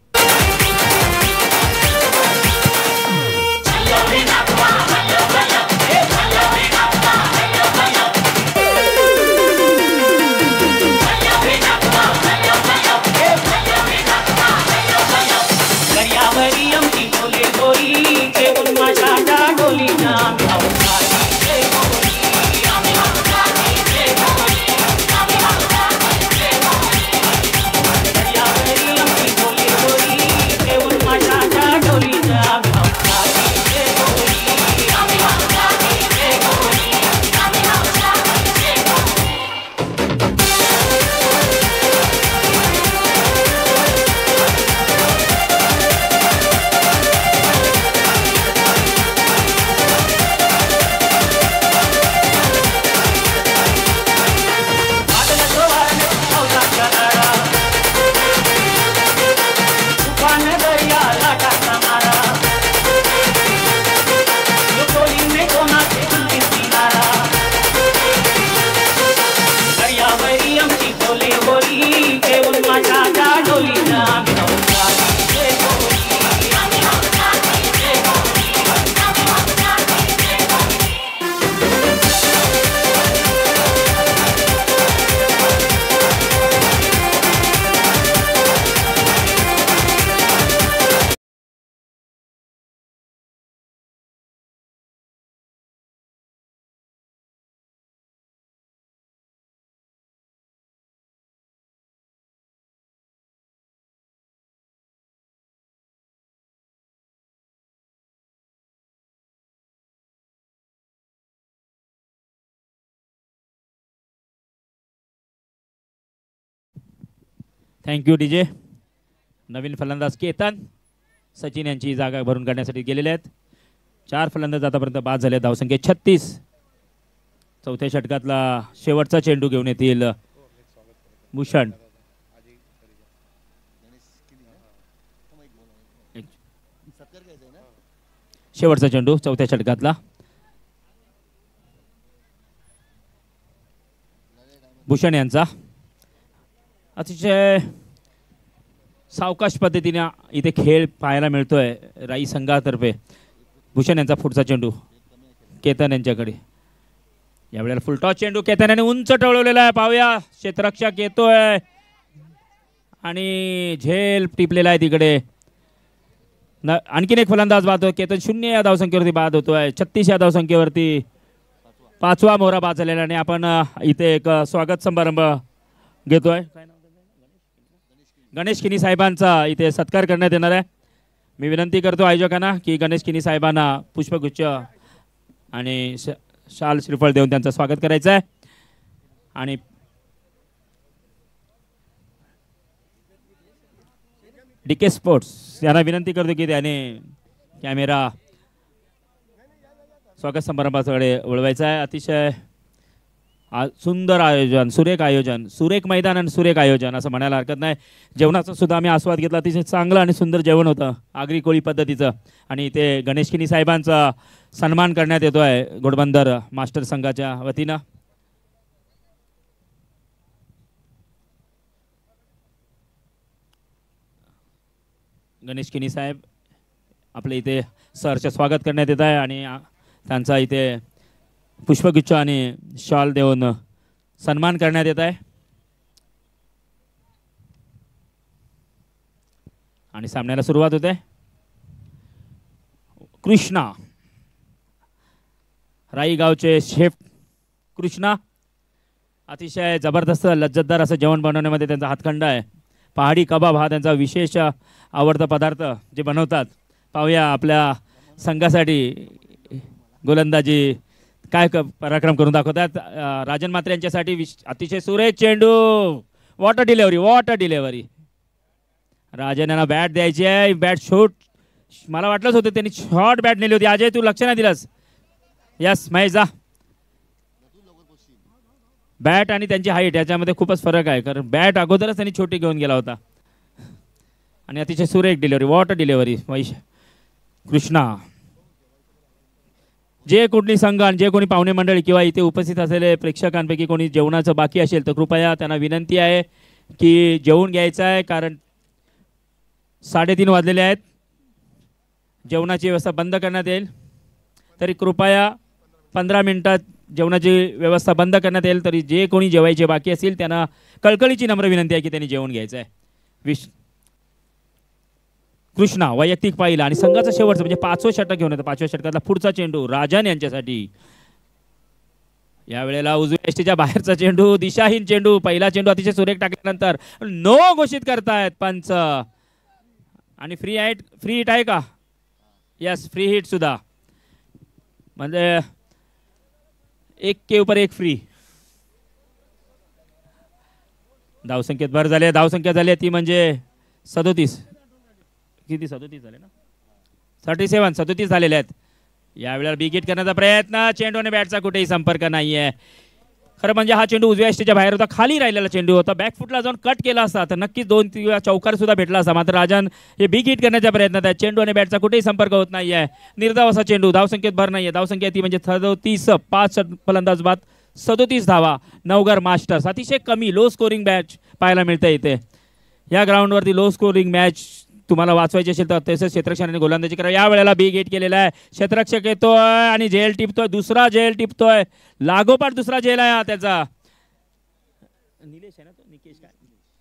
Thank you DJ. नवीन फलंदाज केतन सचिन यांची जागा भरून काढण्यासाठी गेलेले आहेत. 4 फलंदाज आतापर्यंत बाद झाले. धावसंख्या 36. चौथ्या षटकातला शेवटचा चेंडू घेऊन येतील भूषण. शेवटचा चेंडू चौथ्या षटकातला भूषण यांचा. अतिशय सावकाश पद्धतीने इथे खेळ पाहायला मिळतोय राई संघातर्फे. भूषण यांचा पुढचा चेंडू केतन यांच्याकडे. यावेळेला फुलटॉस चेंडू केतन याने उंच टळवलेला आहे. पाहूया क्षेत्ररक्षक येतोय आणि झेल टिपलेला आहे तिकडे. आणखीन एक फलंदाज बाद होतो. केतन 0 या धावसंख्येवरती बाद होतोय. 36 या धावसंख्येवरती 5वा मोहरा बाद झालेला. आणि आपण इथे एक स्वागत समारंभ घेतोय. गणेश किनी साहेबांचा इथे सत्कार करण्यात येणार आहे. मी विनंती करतो आयोजकांना की गणेश किनी साहेबांना पुष्पगुच्छ आणि शाल श्रीफळ देऊन त्यांचं स्वागत करायचं आहे. आणि DK स्पोर्ट्स यांना विनंती करतो की त्याने कॅमेरा स्वागत समारंभाकडे वळवायचा आहे. अतिशय सुंदर आयोजन, सुरेख आयोजन, सुरेख मैदान आणि सुरेख आयोजन असं म्हणायला हरकत नाही. जेवणाचा सुद्धा आम्ही आस्वाद घेतला. अतिशय चांगलं आणि सुंदर जेवण होतं आगरी कोळी पद्धतीचं. आणि इथे गणेश किनी साहेबांचा सन्मान करण्यात येतो आहे घोडबंदर मास्टर संघाच्या वतीनं. गणेश किनी साहेब आपले इथे सरचे स्वागत करण्यात येत आहे आणि त्यांचा इथे पुष्पगुच्छ आणि शॉल देऊन सन्मान करण्यात येत आहे. आणि सामन्याला सुरुवात होते. कृष्णा राई गावचे शेफ कृष्णा अतिशय जबरदस्त लज्जतदार असं जेवण बनवण्यामध्ये त्यांचा हातखंड आहे. पहाडी कबाब हा त्यांचा विशेष आवडता पदार्थ जे बनवतात. पाहूया आपल्या संघासाठी गोलंदाजी काय पराक्रम करून दाखवतात. राजन मात्रे यांच्यासाठी अतिशय सुरेख चेंडू. Water delivery. राजन यांना बॅट द्यायची आहे. बॅट शॉट मला वाटलंच होतं त्यांनी शॉर्ट बॅट नेली होती. अजय तू लक्ष नाही दिलंस. यस महेश जा. बॅट आणि त्यांची हाईट याच्यामध्ये खूपच फरक आहे. कारण बॅट अगोदरच त्यांनी छोटी घेऊन गेला होता. आणि अतिशय सुरेख डिलेव्हरी. Water delivery. कृष्णा जे कोणी संघ आणि जे कोणी पाहुणे मंडळी किंवा इथे उपस्थित असलेले प्रेक्षकांपैकी कोणी जेवणाचं बाकी असेल तर कृपया त्यांना विनंती आहे की जेवून घ्यायचं आहे. कारण 3:30 वाजलेले आहेत. जेवणाची व्यवस्था बंद करण्यात येईल. तरी कृपया 15 मिनिटात जेवणाची व्यवस्था बंद करण्यात येईल. तरी जे कोणी जेवायचे बाकी असतील त्यांना कळकळीची नम्र विनंती आहे की त्यांनी जेवण घ्यायचं आहे. कृष्णा वैयक्तिक पाहिला आणि संघाचा शेवटचा म्हणजे 5वं षटक घेऊन येतो. 5व्या षटकातला पुढचा चेंडू राजन यांच्यासाठी. यावेळेला उजव्या यष्टीच्या बाहेरचा चेंडू दिशाहीन चेंडू. पहिला चेंडू अतिशय सुरेख टाकल्यानंतर नो घोषित करतायत पंच. आणि फ्री हिट आहे का. यस फ्री हिट सुद्धा म्हणजे 1 के ऊपर 1 फ्री. धावसंख्येत भर झाली. धावसंख्या झाली ती म्हणजे 37. किती 37 झाले ना. 37 झालेले आहेत. यावेळेला बिगिट करण्याचा प्रयत्न. चेंडू आणि बॅटचा कुठेही संपर्क नाहीये. खरं म्हणजे हा चेंडू उजव्या यष्टीच्या बाहेर होता. खाली राहिलेला चेंडू होता. बॅकफुटला जाऊन कट केला असता तर नक्कीच 2 किंवा चौकार सुद्धा भेटला असता. मात्र राजन हे बिग हिट करण्याच्या प्रयत्नात आहे. चेंडू आणि बॅटचा कुठेही संपर्क होत नाहीये. निर्धाव असा चेंडू. धावसंख्येत भर नाहीये. धावसंख्या ती म्हणजे 37. 5 फलंदाज बाद 37 धावा. नवघर मास्टर्स. अतिशय कमी लो स्कोरिंग मॅच पाहायला मिळते इथे. या ग्राउंडवरती लो स्कोरिंग मॅच तुम्हाला वाचवायची असेल तर तसंच क्षेत्ररक्षकाने गोलंदाजी करा. या वेळेला बिग हिट केलेला आहे. क्षेत्ररक्षक येतोय आणि झेल टिपतोय. दुसरा झेल टिपतोय. लागोपाठ दुसरा झेल आहे त्याचा. निलेश आहे ना तो. निकेश काय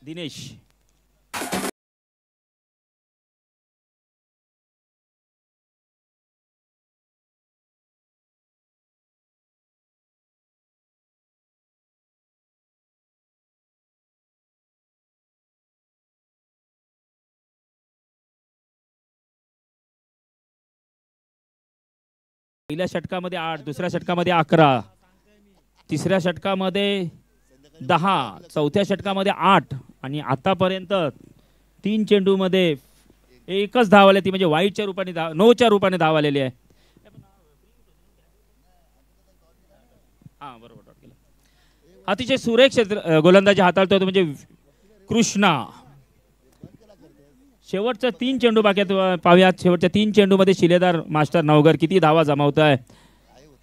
दिनेश. पहिल्या षटकामध्ये 8, दुसऱ्या षटकामध्ये 11, तिसऱ्या षटकामध्ये 10, चौथ्या षटकामध्ये 8 आणि आतापर्यंत 3 चेंडूमध्ये एकच धाव आली, ती म्हणजे वाईटच्या रूपाने 9च्या रूपाने धाव आलेली आहे. बरोबर. अतिशय सुरेख गोलंदाजी हाताळतो म्हणजे कृष्णा. शेवटचा 3 चेंडू बाकी आहेत, पाहूयात शेवटच्या 3 चेंडूमध्ये शिलेदार मास्टर नवगर किती धावा जमावत आहे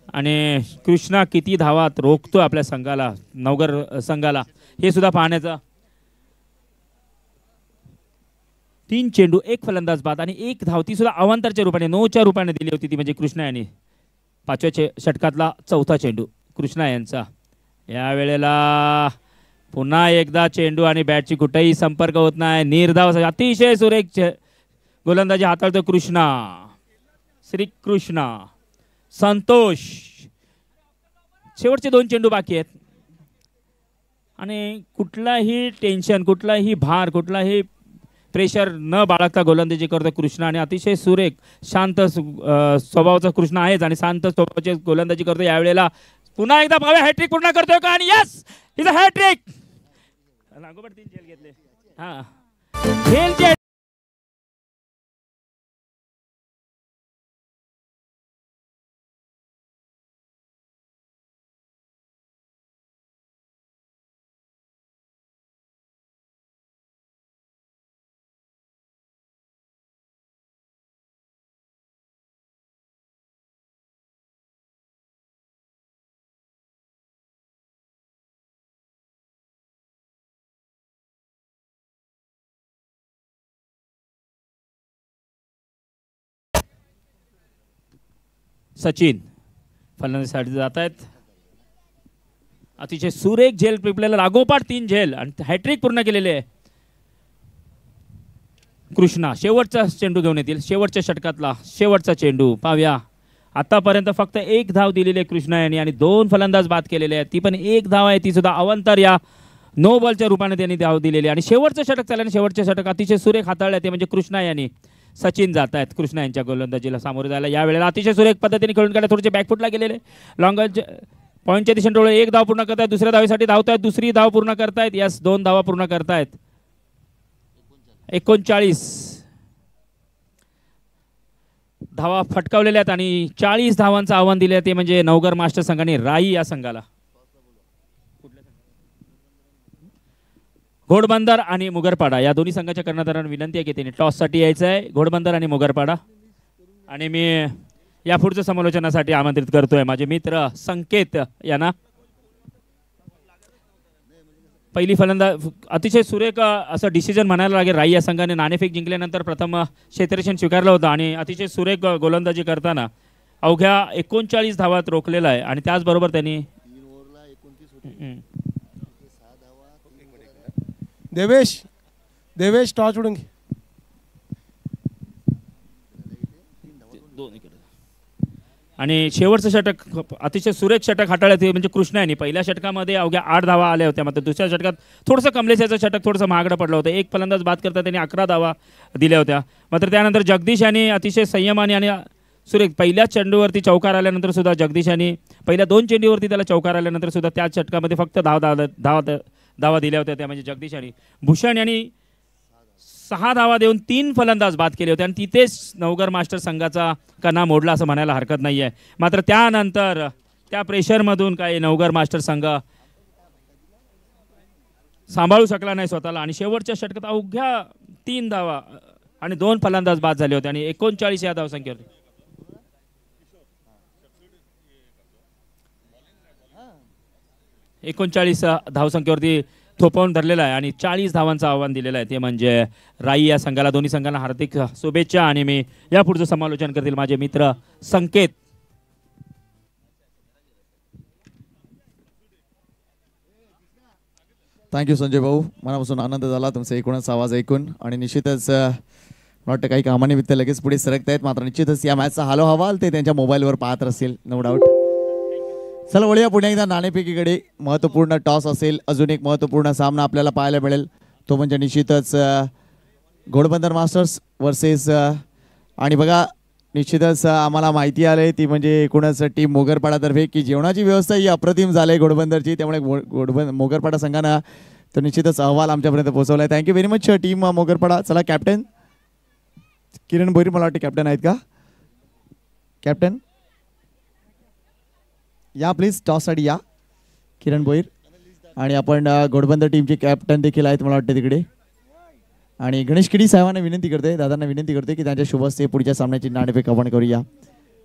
आणि कृष्णा किती धावात रोखतो आपल्या संघाला, नवगर संघाला, हे सुद्धा पाहण्याचा. 3 चेंडू 1 फलंदाज बाद आणि 1 धाव, ती सुद्धा अवांतरच्या रूपाने 9च्या रूपाने दिली होती, ती म्हणजे कृष्णा यांनी. 5व्या षटकातला 4था चेंडू कृष्णा यांचा. यावेळेला पुन्हा एकदा चेंडू आणि बॅटची कुठेही संपर्क होत नाही, निर्धाव, अतिशय सुरेख गोलंदाजी हाताळतो कृष्णा. श्री कृष्णा. संतोष. शेवटचे 2 चेंडू बाकी आहेत आणि कुठलाही टेन्शन, कुठलाही भार, कुठलाही प्रेशर न बाळगता गोलंदाजी करतो कृष्णा आणि अतिशय सुरेख शांत स्वभावाचा कृष्णा आहेच आणि शांत स्वभावाची गोलंदाजी करतो. यावेळेला पुन्हा एकदा भावे हॅट्रिक पूर्ण करतोय का, आणि यस, इज अ हॅट्रिक. लागोपाठ 3 झेल घेतले. झेल सचिन फलंदाजीसाठी जात आहेत. अतिशय सुरेख झेल पिपलेला, लागोपाठ 3 झेल आणि हॅट्रिक पूर्ण केलेले आहे. कृष्णा शेवटचा चेंडू घेऊन येतील, शेवटच्या षटकातला शेवटचा चेंडू पाहूया. आतापर्यंत फक्त 1 धाव दिलेली आहे कृष्णा यांनी आणि 2 फलंदाज बाद केलेले आहेत, ती पण 1 धाव आहे, ती सुद्धा अवंतर या नो बॉलच्या रूपाने त्यांनी धाव दिलेली आणि शेवटचं षटक चालल्याने शेवटचे षटक अतिशय सुरेख हाताळले ते म्हणजे कृष्णा यांनी. सचिन जात आहेत कृष्णा यांच्या गोलंदाजीला सामोरे जायला. यावेळेला अतिशय सुरेख पद्धतीने खेळून गेले, थोडेसे बॅकफुटला गेलेले, लॉंग पॉईंटच्या दिशेने डोळे. 1 धाव पूर्ण करतायत, दुसऱ्या धावेसाठी धावतायत, दुसरी धाव पूर्ण करतायत, यस 2 धावा पूर्ण करतायत. 39 धावा फटकावलेल्या आहेत आणि 40 धावांचं आव्हान दिले ते म्हणजे नवगर मास्टर संघाने राई या संघाला. घोडबंदर आणि मुगरपाडा या दोन्ही संघाच्या कर्णधारांना विनंती आहे की त्यांनी टॉससाठी यायचं आहे, घोडबंदर आणि मुगरपाडा. आणि मी या पुढच्या समालोचनासाठी आमंत्रित करतोय माझे मित्र संकेत यांना. पहिली फलंदाज अतिशय सुरेख असं डिसिजन म्हणायला लागेल. राई या संघाने नाणेफेक जिंकल्यानंतर प्रथम क्षेत्ररक्षण स्वीकारलं होतं आणि अतिशय सुरेख गोलंदाजी करताना अवघ्या 39 धावात रोखलेला आहे आणि त्याचबरोबर त्यांनी देवेश टॉस उडून घे. आणि शेवटचं षटक अतिशय सुरेख षटक हाताळले ते म्हणजे कृष्णा यांनी. पहिल्या षटकामध्ये अवघ्या 8 धावा आल्या होत्या, मात्र दुसऱ्या षटकात थोडंसं कमलेशाचं षटक थोडंसं महागडं पडलं होतं. 1 फलंदाज बाद करता त्यांनी 11 धावा दिल्या होत्या. मात्र त्यानंतर जगदीश यांनी अतिशय संयमाने आणि सुरेख पहिल्या चेंडूवरती चौकार आल्यानंतर सुद्धा जगदीश यांनी पहिल्या 2 चेंडूवरती त्याला चौकार आल्यानंतर सुद्धा त्याच षटकामध्ये फक्त धावा दिल्या होत्या, त्या म्हणजे जगदीश यांनी. भूषण यांनी 6 धावा देऊन 3 फलंदाज बाद केले होते आणि तिथेच नवगर मास्टर संघाचा कणा मोडला असं म्हणायला हरकत नाही आहे. मात्र त्यानंतर त्या प्रेशरमधून काही नवगर मास्टर संघ सांभाळू शकला नाही स्वतःला आणि शेवटच्या षटकात अवघ्या 3 धावा आणि 2 फलंदाज बाद झाले होते आणि 39 या धावसंख्येवर 39 धावसंख्येवरती थोपवून धरलेला आहे आणि 40 धावांचं आव्हान दिलेलं आहे ते म्हणजे राई या संघाला. दोन्ही संघांना हार्दिक शुभेच्छा आणि मी या पुढचं समालोचन करतील माझे मित्र संकेत. थँक्यू संजय भाऊ, मनापासून आनंद झाला तुमचा एकूणच आवाज ऐकून आणि निश्चितच वाटतं काही कामानिमित्त लगेच पुढे सरकतायत, मात्र निश्चितच या मॅचचा हालो हवाल ते त्यांच्या मोबाईलवर पाहत असतील नो डाऊट. चला वळूया पुन्हा एकदा नाणेफेकीकडे. महत्त्वपूर्ण टॉस असेल, अजून एक महत्त्वपूर्ण सामना आपल्याला पाहायला मिळेल, तो म्हणजे निश्चितच घोडबंदर मास्टर्स वर्सेस. आणि बघा निश्चितच आम्हाला माहिती आली ती म्हणजे एकूणच टीम मोगरपाडातर्फे की जेवणाची व्यवस्था ही अप्रतिम झाली आहे घोडबंदरची, त्यामुळे मोगरपाडा संघानं तर निश्चितच अहवाल आमच्यापर्यंत पोहोचवला आहे. Thank you very much team Mogarpada. चला कॅप्टन किरण भोईर मला वाटते कॅप्टन आहेत का? कॅप्टन या प्लीज टॉससाठी या किरण भोईर. आणि आपण घोडबंदर टीमचे कॅप्टन देखील आहेत मला वाटते तिकडे. आणि गणेश किडी साहेबांना विनंती करते, दादांना विनंती करते की त्यांच्या शुभ हस्ते पुढच्या सामन्याची नाणेफेक आपण करूया.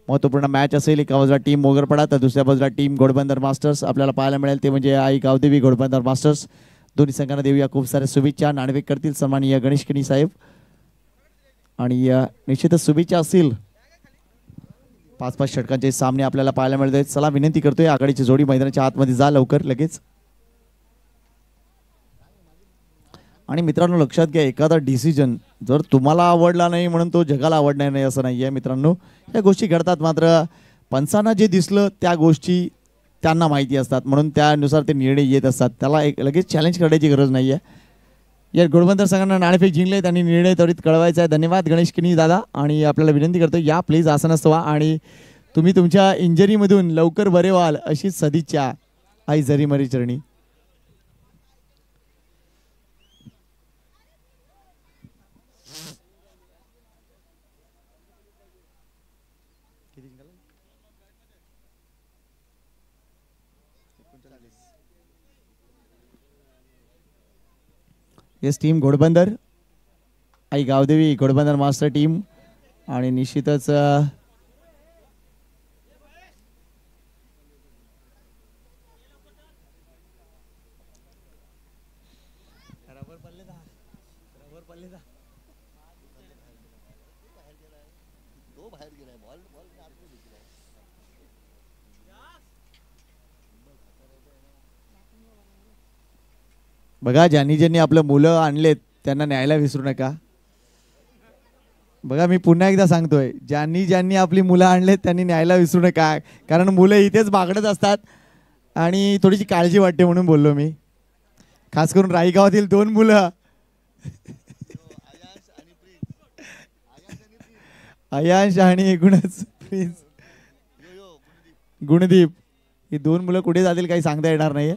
महत्त्वपूर्ण मॅच असेल. एका बाजूला टीम मोगरपाडा तर दुसऱ्या बाजूला टीम घोडबंदर मास्टर्स आपल्याला पाहायला मिळेल. ते म्हणजे आई गावदेवी घोडबंदर मास्टर्स. दोन्ही संघांना देऊया खूप साऱ्या शुभेच्छा. नाणेफेक करतील सन्माननीय गणेश किडी साहेब. आणि निश्चितच शुभेच्छा असतील. 5-5 षटकांचे सामने आपल्याला पाहायला मिळत आहेत. चला विनंती करतोय आघाडीची जोडी मैदानाच्या आतमध्ये जा लवकर लगेच. आणि मित्रांनो लक्षात घ्या, एखादा डिसिजन जर तुम्हाला आवडला नाही म्हणून तो जगाला आवडणार नाही असं नाही आहे मित्रांनो. या गोष्टी घडतात. मात्र पंचांना जे दिसलं त्या गोष्टी त्यांना माहिती असतात म्हणून त्यानुसार ते निर्णय येत असतात. त्याला एक लगेच चॅलेंज करण्याची गरज नाही आहे. या घोडबंदर संघांना नाणेफेक जिंकले त्यांनी निर्णय त्वरित कळवायचा आहे. धन्यवाद गणेश किनी दादा. आणि आपल्याला विनंती करतो या प्लीज आसनस्थ व्हा आणि तुम्ही तुमच्या इंजरीमधून लवकर बरे व्हाल अशी सदिच्छा आई जरीमरी चरणी. येस टीम घोडबंदर आई गावदेवी घोडबंदर मास्टर टीम. आणि निश्चितच बघा ज्यांनी आपलं मुलं आणलेत त्यांना न्यायला विसरू नका. बघा मी पुन्हा एकदा सांगतोय, ज्यांनी आपली मुलं आणलेत त्यांनी न्यायला विसरू नका. कारण मुलं इथेच बागडत असतात आणि थोडीशी काळजी वाटते म्हणून बोललो मी. खास करून राईगावातील 2 मुलं अयांश आणि एकूणच प्रिन्स गुणदीप. ही 2 मुलं कुठे जातील काही सांगता येणार नाही.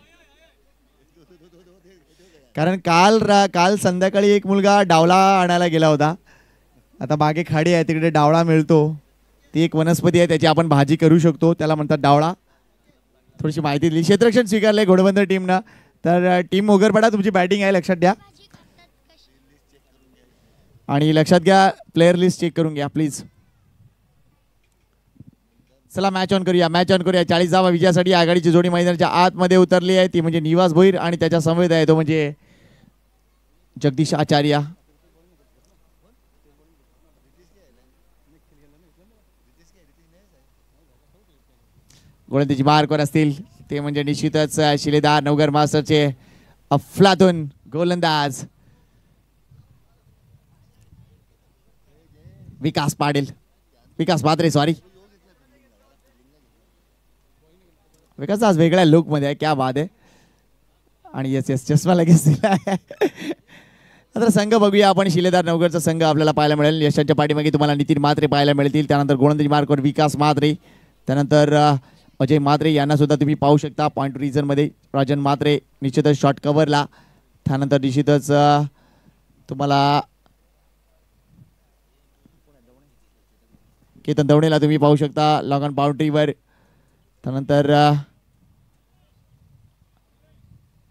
कारण काल संध्याकाळी एक मुलगा डावला आणायला गेला होता. आता मागे खाडी आहे तिकडे डावळा मिळतो. ती एक वनस्पती आहे त्याची आपण भाजी करू शकतो, त्याला म्हणतात डावळा. थोडीशी माहिती दिली. क्षेत्ररक्षण स्वीकारले घोडबंदर टीमनं. तर टीम मोगरपाडा तुमची बॅटिंग आहे लक्षात द्या. आणि लक्षात घ्या प्लेयर लिस्ट चेक करून घ्या प्लीज. चला मॅच ऑन करूया 40 विजयासाठी आघाडीची जोडी मैदानाच्या आतमध्ये उतरली आहे. ती म्हणजे निवास भोईर आणि त्याच्या समवेत आहे तो म्हणजे जगदीश आचार्य. गोलंदाजी मार्कवर असतील ते म्हणजे निश्चितच शिलेदार नवगर मास्टरचे अफलातून गोलंदाज विकास पात्रे विकास आज वेगळ्या लुक मध्ये आहे. क्या बात आहे. आणि येस चष्मा लगेच दिला आहे. आता संघ बघूया आपण. शिलेदार नवगरचा संघ आपल्याला पाहायला मिळेल. यशांच्या पाठीमागे तुम्हाला नितीन म्हात्रे पाहायला मिळतील. त्यानंतर गोलंदाजी मार्कवर विकास म्हात्रे, त्यानंतर अजय म्हात्रे यांना सुद्धा तुम्ही पाहू शकता. पॉइंट रिझन मध्ये राजन म्हात्रे निश्चितच शॉर्ट कव्हरला. त्यानंतर निश्चितच तुम्हाला केतन दवणेला तुम्ही पाहू शकता लॉंग ऑन बाउंड्रीवर. त्यानंतर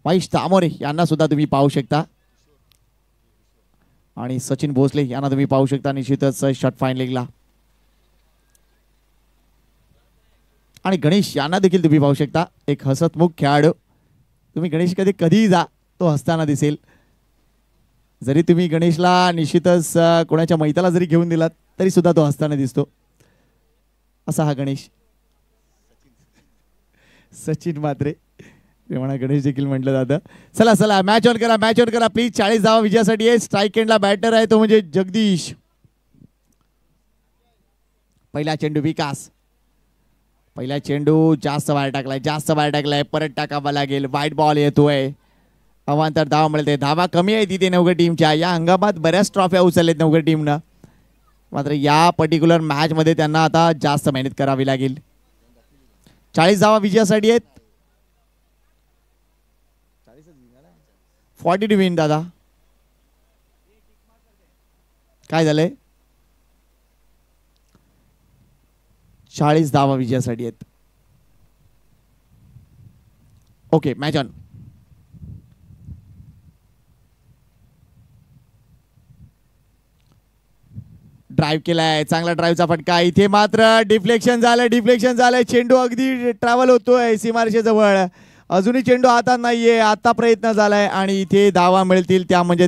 महेश तामोरे यांना सुद्धा तुम्ही पाहू शकता. आणि सचिन भोसले यांना तुम्ही पाहू शकता निश्चितच शॉट फाईन लेगला. आणि गणेश यांना देखील तुम्ही पाहू शकता. एक हसतमुख खेळाडू. तुम्ही गणेश कधीही जा तो हसताना दिसेल. जरी तुम्ही गणेशला निश्चितच कोणाच्या मैताला जरी घेऊन दिलात तरी सुद्धा तो हसताना दिसतो. असा हा गणेश. सचिन म्हात्रे म्हणा गणेश देखील म्हटलं जातं. चला मॅच ऑन करा प्लीज. 40 धावा विजयासाठी आहे. स्ट्राईक एंडला बॅटर आहे तो म्हणजे जगदीश. पहिला चेंडू विकास. पहिला चेंडू जास्त बाहेर टाकलाय. परत टाकावा लागेल. वाईट बॉल येतोय. अवांतर धावा मिळते. धावा कमी आहे तिथे नवगड टीमच्या. या हंगामात बऱ्याच ट्रॉफ्या उचललेत नवगड टीमनं. मात्र या पर्टिक्युलर मॅच मध्ये त्यांना आता जास्त मेहनत करावी लागेल. 40 धावा विजयासाठी आहेत. 40 टू विन दादा. काय झालंय? 40 धावा विजयासाठी आहेत. Okay, match on. ड्राईव्ह केलाय, चांगला ड्राईव्हचा फटका. इथे मात्र डिफ्लेक्शन झालंय. चेंडू अगदी ट्रॅव्हल होतोय सीमारेषे जवळ. अजूनही चेंडू हातात नाहीये. आता प्रयत्न झालाय आणि इथे धावा मिळतील त्या म्हणजे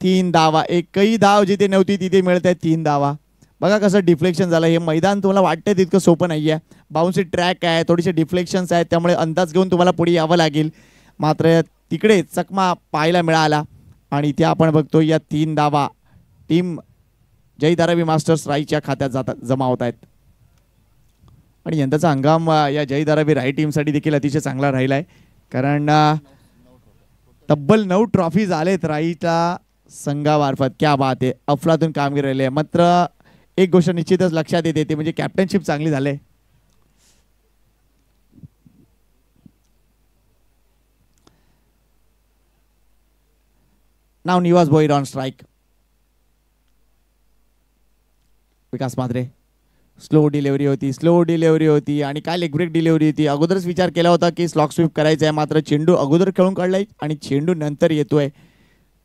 3 धावा. एकही धाव जिथे नव्हती तिथे मिळत आहेत 3 धावा. बघा कसं डिफ्लेक्शन झालं. हे मैदान तुम्हाला वाटतं तितकं सोपं नाहीये. बाउन्सी ट्रॅक आहे, थोडेसे डिफ्लेक्शन्स आहेत, त्यामुळे अंदाज घेऊन तुम्हाला पुढे यावं लागेल. मात्र तिकडे चकमा पाहायला मिळाला आणि इथे आपण बघतो या 3 धावा टीम जय धारावी मास्टर्स राईच्या खात्यात जमा होत आहेत. आणि यंदाचा हंगाम या जय धारावी राई टीमसाठी देखील अतिशय चांगला राहिला आहे, कारण तब्बल 9 ट्रॉफीज आलेत राईच्या संघामार्फत. क्या बात आहे, अफलातून कामगिरी राहिली आहे. मात्र एक गोष्ट निश्चितच लक्षात येते ते म्हणजे कॅप्टनशिप चांगली झाली. नाव Nivas Bhoir on strike. Vikas Matre. Slow delivery होती आणि काय लेग ब्रेक डिलिव्हरी होती. अगोदरच विचार केला होता की स्लॉक स्वीप करायचा आहे, मात्र चेंडू अगोदर खेळून काढलाय आणि चेंडू नंतर येतोय,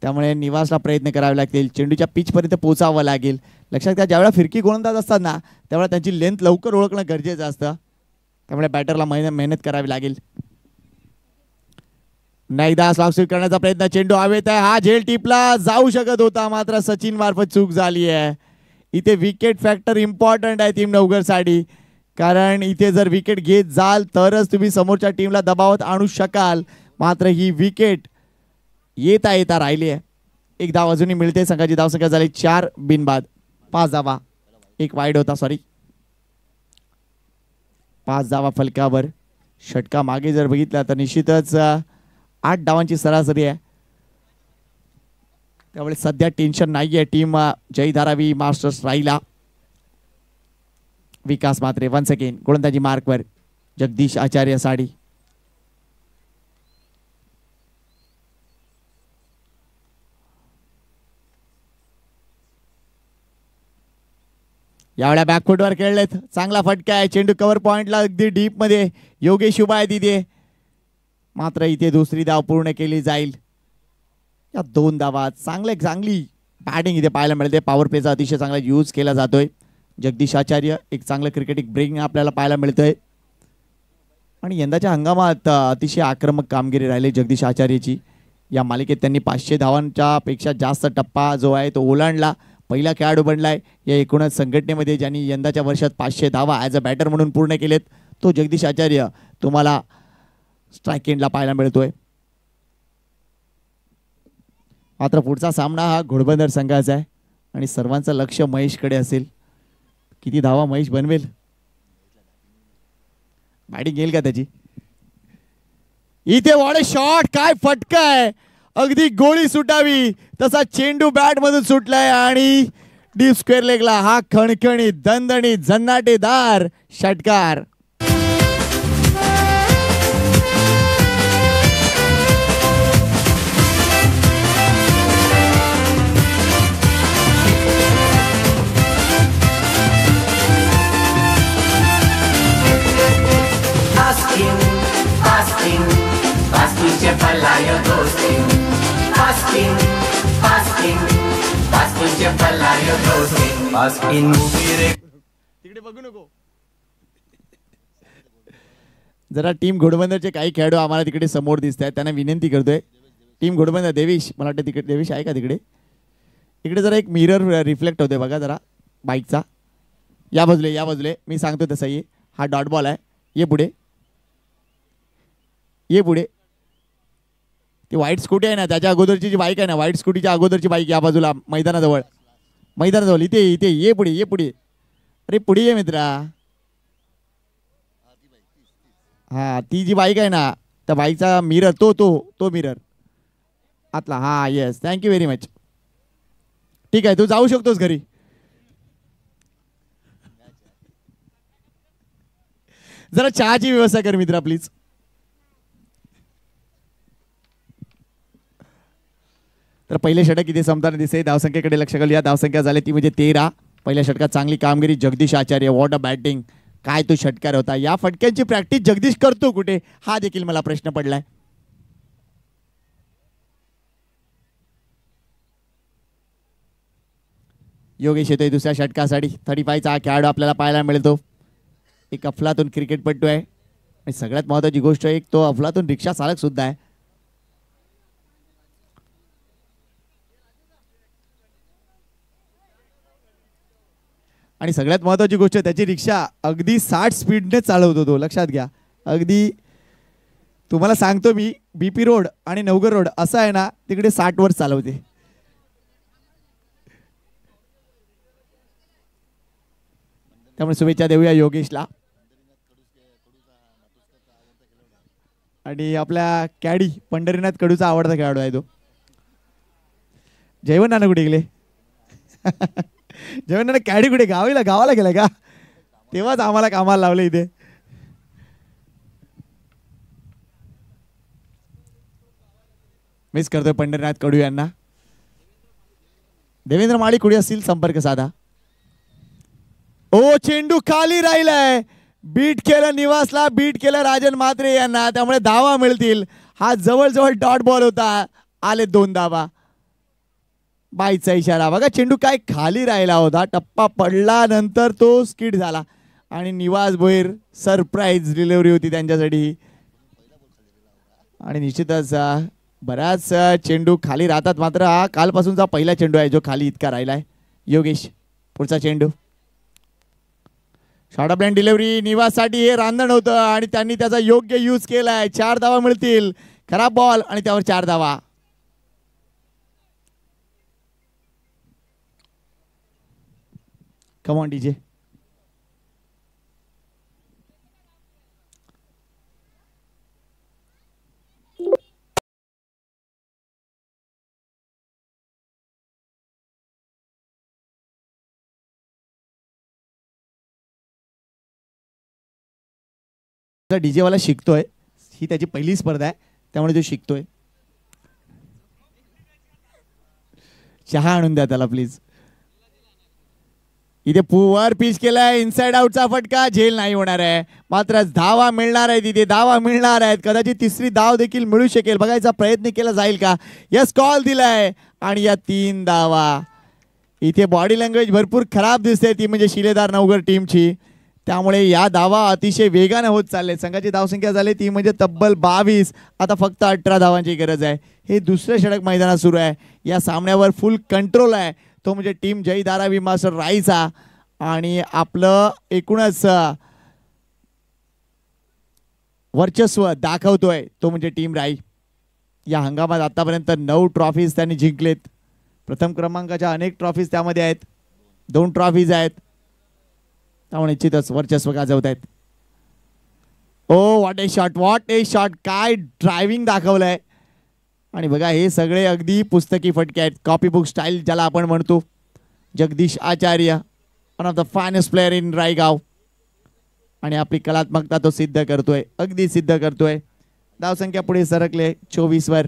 त्यामुळे निवासला प्रयत्न करावे लागतील. चेंडूच्या पिचपर्यंत पोहोचावं लागेल. लक्षात घ्या, ज्यावेळेला फिरकी गोलंदाज असतात ना त्यावेळेला त्यांची लेंथ लवकर ओळखणं गरजेचं असतं, त्यामुळे बॅटरला मेहनत करावी लागेल. नाहीदा स्लॉक स्वीप करण्याचा प्रयत्न. चेंडू हवेत आहे. हा झेल टिपला जाऊ शकत होता, मात्र सचिन मार्फत चूक झाली आहे. इथे विकेट फॅक्टर इम्पॉर्टंट आहे टीम नवघरसाठी, कारण इथे जर विकेट घेत जाल तरच तुम्ही समोरच्या टीमला दबावात आणू शकाल. मात्र ही विकेट येता राहिली आहे. 1 धाव अजूनही मिळते. संघाची धावसंख्या झाली 4 बिनबाद. 5 धावा, 1 वाईड होता, सॉरी. 5 धावा फलकावर. षटका मागे जर बघितला तर निश्चितच 8 धावांची सरासरी आहे, त्यामुळे सध्या टेन्शन नाहीये टीम जय धारावी मास्टर्स राईला. विकास मात्रे वन्स अगेन गोलंदाजी मार्कवर. जगदीश आचार्य साडी. यावेळेला बॅकफुटवर खेळलेत. चांगला फटका आहे. चेंडू कव्हर पॉइंटला अगदी डीप मध्ये. योगेश उभा आहे तिथे, मात्र इथे दुसरी धाव पूर्ण केली जाईल. या 2 धावा. चांगली बॅटिंग इथे पाहायला मिळते. पॉवर प्लेचा अतिशय चांगला यूज केला जातोय. जगदीश आचार्य एक चांगलं क्रिकेटिक ब्रेकिंग आपल्याला पाहायला मिळतंय आणि यंदाच्या हंगामात अतिशय आक्रमक कामगिरी राहिली जगदीश आचार्यची. या मालिकेत त्यांनी 500 धावांच्या पेक्षा जास्त टप्पा जो आहे तो ओलांडला. पहिला खेळाडू बनलाय या एकूणच संघटनेमध्ये ज्यांनी यंदाच्या वर्षात 500 धावा ॲज अ बॅटर म्हणून पूर्ण केलेत. तो जगदीश आचार्य तुम्हाला स्ट्राईक एंडला पाहायला मिळतोय. मात्र पुढचा सामना हा घोडबंदर संघाचा आहे आणि सर्वांचं लक्ष महेशकडे असेल. किती धावा महेश बनवेल, बॅटिंग येईल का त्याची. इथे वॉट अ शॉट, काय फटका आहे. अगदी गोळी सुटावी तसा चेंडू बॅट मधून सुटलाय आणि डीप स्क्वेअर लेगला हा खणखणीत दणदणीत झन्नाटेदार षटकार. तिकडे बघू नको. जरा टीम घोडबंदरचे काही खेळाडू आम्हाला तिकडे समोर दिसत आहेत, त्यांना विनंती करतोय. टीम घोडबंदर देवेश, मला वाटतं तिकडे देवेश आहे का तिकडे. इकडे जरा एक मिरर रिफ्लेक्ट होतोय बघा जरा बाईकचा. या बाजूले मी सांगतो तसं ये. हा डॉट बॉल आहे. ये पुढे. ती व्हाईट स्कूटी आहे ना त्याच्या अगोदरची जी बाईक आहे ना, व्हाईट स्कूटीच्या अगोदरची बाईक या बाजूला मैदानाजवळ इथे ये पुढे. अरे पुढे ये मित्रा. हा ती जी बाईक आहे ना त्या बाईकचा मिरर तो मिरर आतला. हा येस, थँक्यू व्हेरी मच. ठीक आहे, तू जाऊ शकतोस घरी. जरा चहाची व्यवस्था कर मित्रा प्लीज. तर पहिले षटक इथे संपताना दिसे. धावसंख्येकडे लक्ष घालूया. धावसंख्या झाली ती म्हणजे 13. पहिल्या षटकात चांगली कामगिरी Jagdish Acharya. What a batting. काय तो षटकार होता. या फटक्यांची प्रॅक्टिस जगदीश करतो कुठे हा देखील मला प्रश्न पडलाय. योगेश येतोय दुसऱ्या षटकासाठी. 35चा हा खेळाडू आपल्याला पाहायला मिळतो. एक अफलातून क्रिकेटपटू आहे आणि सगळ्यात महत्वाची गोष्ट एक तो अफलातून रिक्षा चालक सुद्धा आहे. आणि सगळ्यात महत्वाची गोष्ट त्याची रिक्षा अगदी 60 स्पीडने चालवतो तो. लक्षात घ्या. अगदी तुम्हाला सांगतो मी BP रोड आणि नवघर रोड असं आहे ना तिकडे 60 वर चालवते. त्यामुळे शुभेच्छा देऊया योगेशला. आणि आपल्या कॅडी पंढरीनाथ कडूचा आवडता खेळाडू आहे तो. जयवंत नाना कुठे गेले. जयवंत नाना कॅडी कुठे गावाला गेलाय का. तेव्हाच आम्हाला कामाला लावले इथे. मिस करतोय पंढरीनाथ कडू यांना. देवेंद्र माळी कुठे असतील संपर्क साधा. ओ चेंडू खाली राहिलाय. बीट केलं निवासला. बीट केलं राजन म्हात्रे यांना. त्यामुळे धावा मिळतील. हा जवळजवळ डॉट बॉल होता. आले 2 धावा. बाईचा इशारा बघा. चेंडू काय खाली राहिला होता. टप्पा पडला नंतर तो स्किड झाला आणि निवास भोईर सरप्राईज डिलिव्हरी होती त्यांच्यासाठी. आणि निश्चितच बऱ्याच चेंडू खाली राहतात. मात्र हा कालपासूनचा पहिला चेंडू आहे जो खाली इतका राहिलाय. योगेश पुढचा चेंडू. शॉर्ट ऑफ लाईन डिलिव्हरी निवाससाठी. हे रांधण होतं आणि त्यांनी त्याचा योग्य यूज केलाय. 4 धावा मिळतील. खराब बॉल आणि त्यावर 4 धावा. Come on DJ. डीजे वाला शिकतोय. ही त्याची पहिली स्पर्धा आहे त्यामुळे तो शिकतोय. चहा आणून द्या त्याला प्लीज. इथे पुवर पिच केलाय. इनसाइड आउटचा फटका. झेल नाही होणार आहे. मात्र धावा मिळणार आहेत. इथे धावा मिळणार आहेत. कदाचित तिसरी धाव देखील मिळू शकेल. बघायचा प्रयत्न केला जाईल का. यस कॉल दिलाय आणि या 3 धावा. इथे बॉडी लँग्वेज भरपूर खराब दिसते ती म्हणजे शिलेदार नवघर टीमची. त्यामुळे या धावा अतिशय वेगाने होत चालले. संघाची धावसंख्या झाली ती म्हणजे तब्बल 22. आता फक्त 18 धावांची गरज आहे. हे दुसरं षटक मैदानात सुरू आहे. या सामन्यावर फुल कंट्रोल आहे तो म्हणजे टीम जय धारावी मास्टर राईचा. आणि आपलं एकूणच वर्चस्व दाखवतोय तो म्हणजे टीम राई. या हंगामात आतापर्यंत 9 ट्रॉफीज त्यांनी जिंकलेत. प्रथम क्रमांकाच्या अनेक ट्रॉफीज त्यामध्ये आहेत. 2 ट्रॉफीज आहेत. त्यामुळे निश्चितच वर्चस्व गाजवत आहेत. Oh what a shot. What a shot. काय ड्रायव्हिंग दाखवलंय. आणि बघा हे सगळे अगदी पुस्तकी फटके आहेत. कॉपी बुक स्टाईल ज्याला आपण म्हणतो. Jagdish Acharya one of the finest player in Raigaon. आणि आपली कलात्मकता तो सिद्ध करतोय. अगदी सिद्ध करतोय. धावसंख्या पुढे सरकले 24 वर.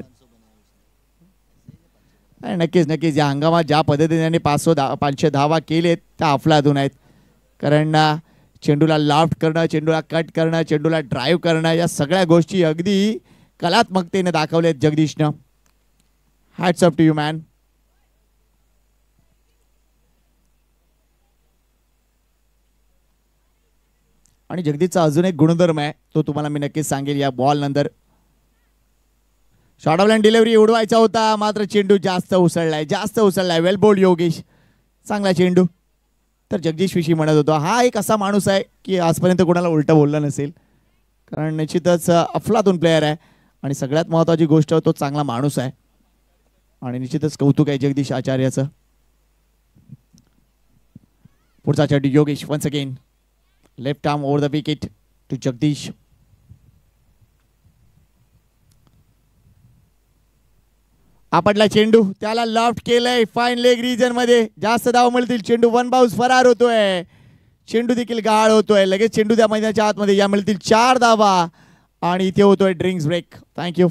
नक्कीच या हंगामात ज्या पद्धतीने त्यांनी 500 धावा केलेत त्या अफलातून आहेत. कारण चेंडूला लॉफ्ट करणं, चेंडूला कट करणं, चेंडूला ड्राईव्ह करणं या सगळ्या गोष्टी अगदी कलात्मकतेने दाखवलेत जगदीशनं. Hats off to you man. आणि जगदीशचा अजून एक गुणधर्म आहे तो तुम्हाला मी नक्कीच सांगेल या बॉल नंतर. शॉर्ट ऑफ लाईन डिलिव्हरी उडवायचा होता मात्र चेंडू जास्त उसळलाय. वेल बोल्ड योगेश. चांगला चेंडू. तर जगदीश विषयी म्हणत होतो हा एक असा माणूस आहे की आजपर्यंत कोणाला उलटं बोललं नसेल. कारण निश्चितच अफलातून प्लेयर आहे आणि सगळ्यात महत्त्वाची गोष्ट तो चांगला माणूस आहे. आणि निश्चितच कौतुक आहे जगदीश आचार्याचं. पुढचा चेंडू Yogesh once again. Left arm over the wicket to Jagdish. आपटला चेंडू. त्याला लॉफ्ट केलंय फाईन लेग रिजन मध्ये. जास्त धाव मिळतील. चेंडू 1 बाउन्स फरार होतोय. चेंडू देखील गाळ होतोय. लगेच चेंडू त्या मैदानाच्या आतमध्ये. या मिळतील 4 धावा आणि इथे होतोय ड्रिंक्स ब्रेक. थँक्यू.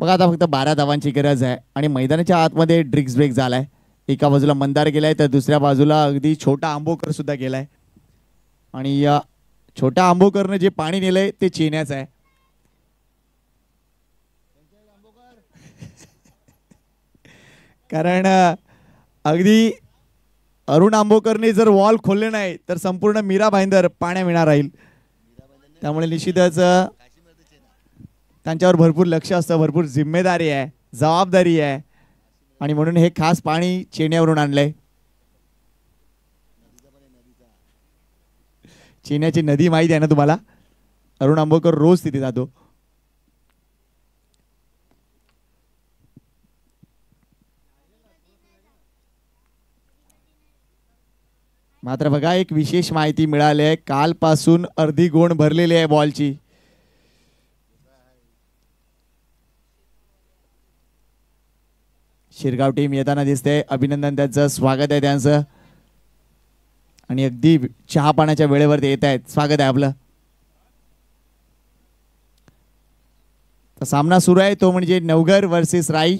मग आता फक्त 12 धावांची गरज आहे आणि मैदानाच्या आतमध्ये ड्रिंक्स ब्रेक झालाय. एका बाजूला मंदार गेलाय तर दुसऱ्या बाजूला अगदी छोटा आंबोकर सुद्धा गेलाय आणि या छोट्या आंबोकरने जे पाणी नेलंय ते चेन्याचं आहे. कारण अगदी अरुण आंबोकरने जर वॉल खोलले नाही तर संपूर्ण मीरा भाईंदर पाण्याविना राहील. त्यामुळे निश्चितच त्यांच्यावर भरपूर लक्ष असतं, भरपूर जिम्मेदारी आहे, जबाबदारी आहे आणि म्हणून हे खास पाणी चेन्यावरून आणलंय. चेन्याची नदी माहिती आहे ना तुम्हाला? अरुण आंबोकर रोज तिथे जातो. मात्र बघा एक विशेष माहिती मिळाली आहे. कालपासून अर्धी गोण भरलेली आहे बॉलची. शिरगाव टीम येताना दिसते. अभिनंदन, त्यांचं स्वागत आहे त्यांचं आणि अगदी चहा पाण्याच्या वेळेवर ते येत आहेत. स्वागत आहे आपलं. सामना सुरू आहे तो म्हणजे नवघर वर्सेस राई.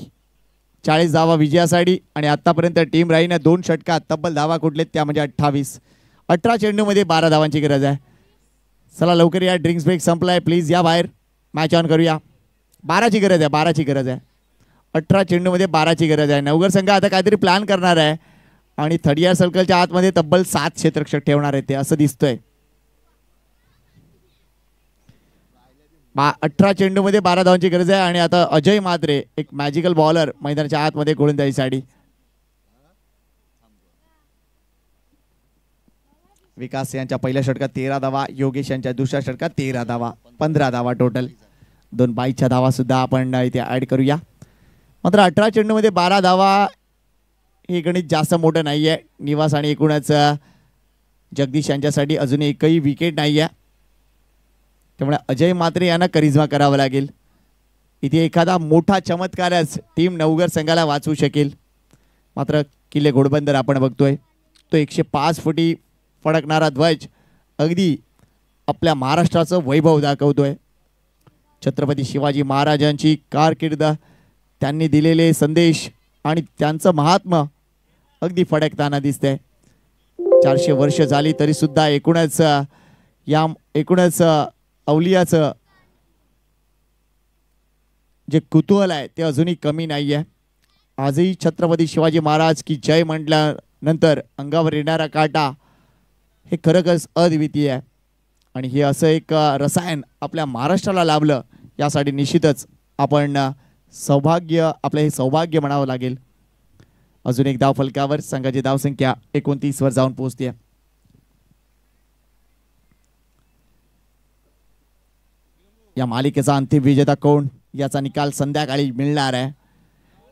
40 धावा विजयासाठी आणि आतापर्यंत टीम राईनं 2 षटकात तब्बल धावा कुठलेत त्या म्हणजे 28. 18 चेंडूमध्ये 12 धावांची गरज आहे. चला लवकर या, ड्रिंक्स ब्रेक संपलाय. प्लीज या बाहेर, मॅच ऑन करूया. 12ची गरज आहे, 12ची गरज आहे. 18 चेंडूमध्ये 12ची गरज आहे. नवघर संघ आता काहीतरी प्लॅन करणार आहे आणि 30 सर्कलच्या आतमध्ये तब्बल 7 क्षेत्ररक्षक ठेवणार आहेत ते असं दिसतंय. 18 चेंडूमध्ये 12 धावांची गरज आहे आणि आता अजय मात्रे एक मॅजिकल बॉलर मैदानाच्या आतमध्ये गोलंदाजीसाठी. विकास यांच्या पहिल्या षटकात 13 धावा, योगेश यांच्या दुसऱ्या षटकात 13 धावा, 15 धावा टोटल. 2 बाईच्या धावा सुद्धा आपण इथे ऍड करूया. मात्र 18 चेंडूमध्ये 12 धावा हे गणित जास्त मोठं नाही आहे. निवास आणि एकूणच जगदीश यांच्यासाठी अजून एकही विकेट नाही आहे. त्यामुळे अजय मात्रे यांना करिश्मा करावा लागेल. इथे एखादा मोठा चमत्कारच टीम नवघर संघाला वाचवू शकेल. मात्र किल्ले घोडबंदर आपण बघतोय तो 105 फुटी फडकणारा ध्वज अगदी आपल्या महाराष्ट्राचं वैभव दाखवतोय. छत्रपती शिवाजी महाराजांची कारकीर्द, त्यांनी दिलेले संदेश आणि त्यांचं महात्म्य अगदी फडकताना दिसतंय. 400 वर्ष झाली तरी सुद्धा एकूणच अवलियाचं जे कुतूहल आहे ते अजूनही कमी नाही आहे. आजही छत्रपती शिवाजी महाराज की जय म्हटल्यानंतर अंगावर येणारा काटा हे खरंच अद्वितीय आहे आणि हे असं एक रसायन आपल्या महाराष्ट्राला लाभलं यासाठी निश्चितच आपण आपलं हे सौभाग्य म्हणावं लागेल. अजून एक धाव फलकावर संघाची धावसंख्या 29 वर जाऊन पोहोचते. या मालिकेचा अंतिम विजेता कोण याचा निकाल संध्याकाळी मिळणार आहे.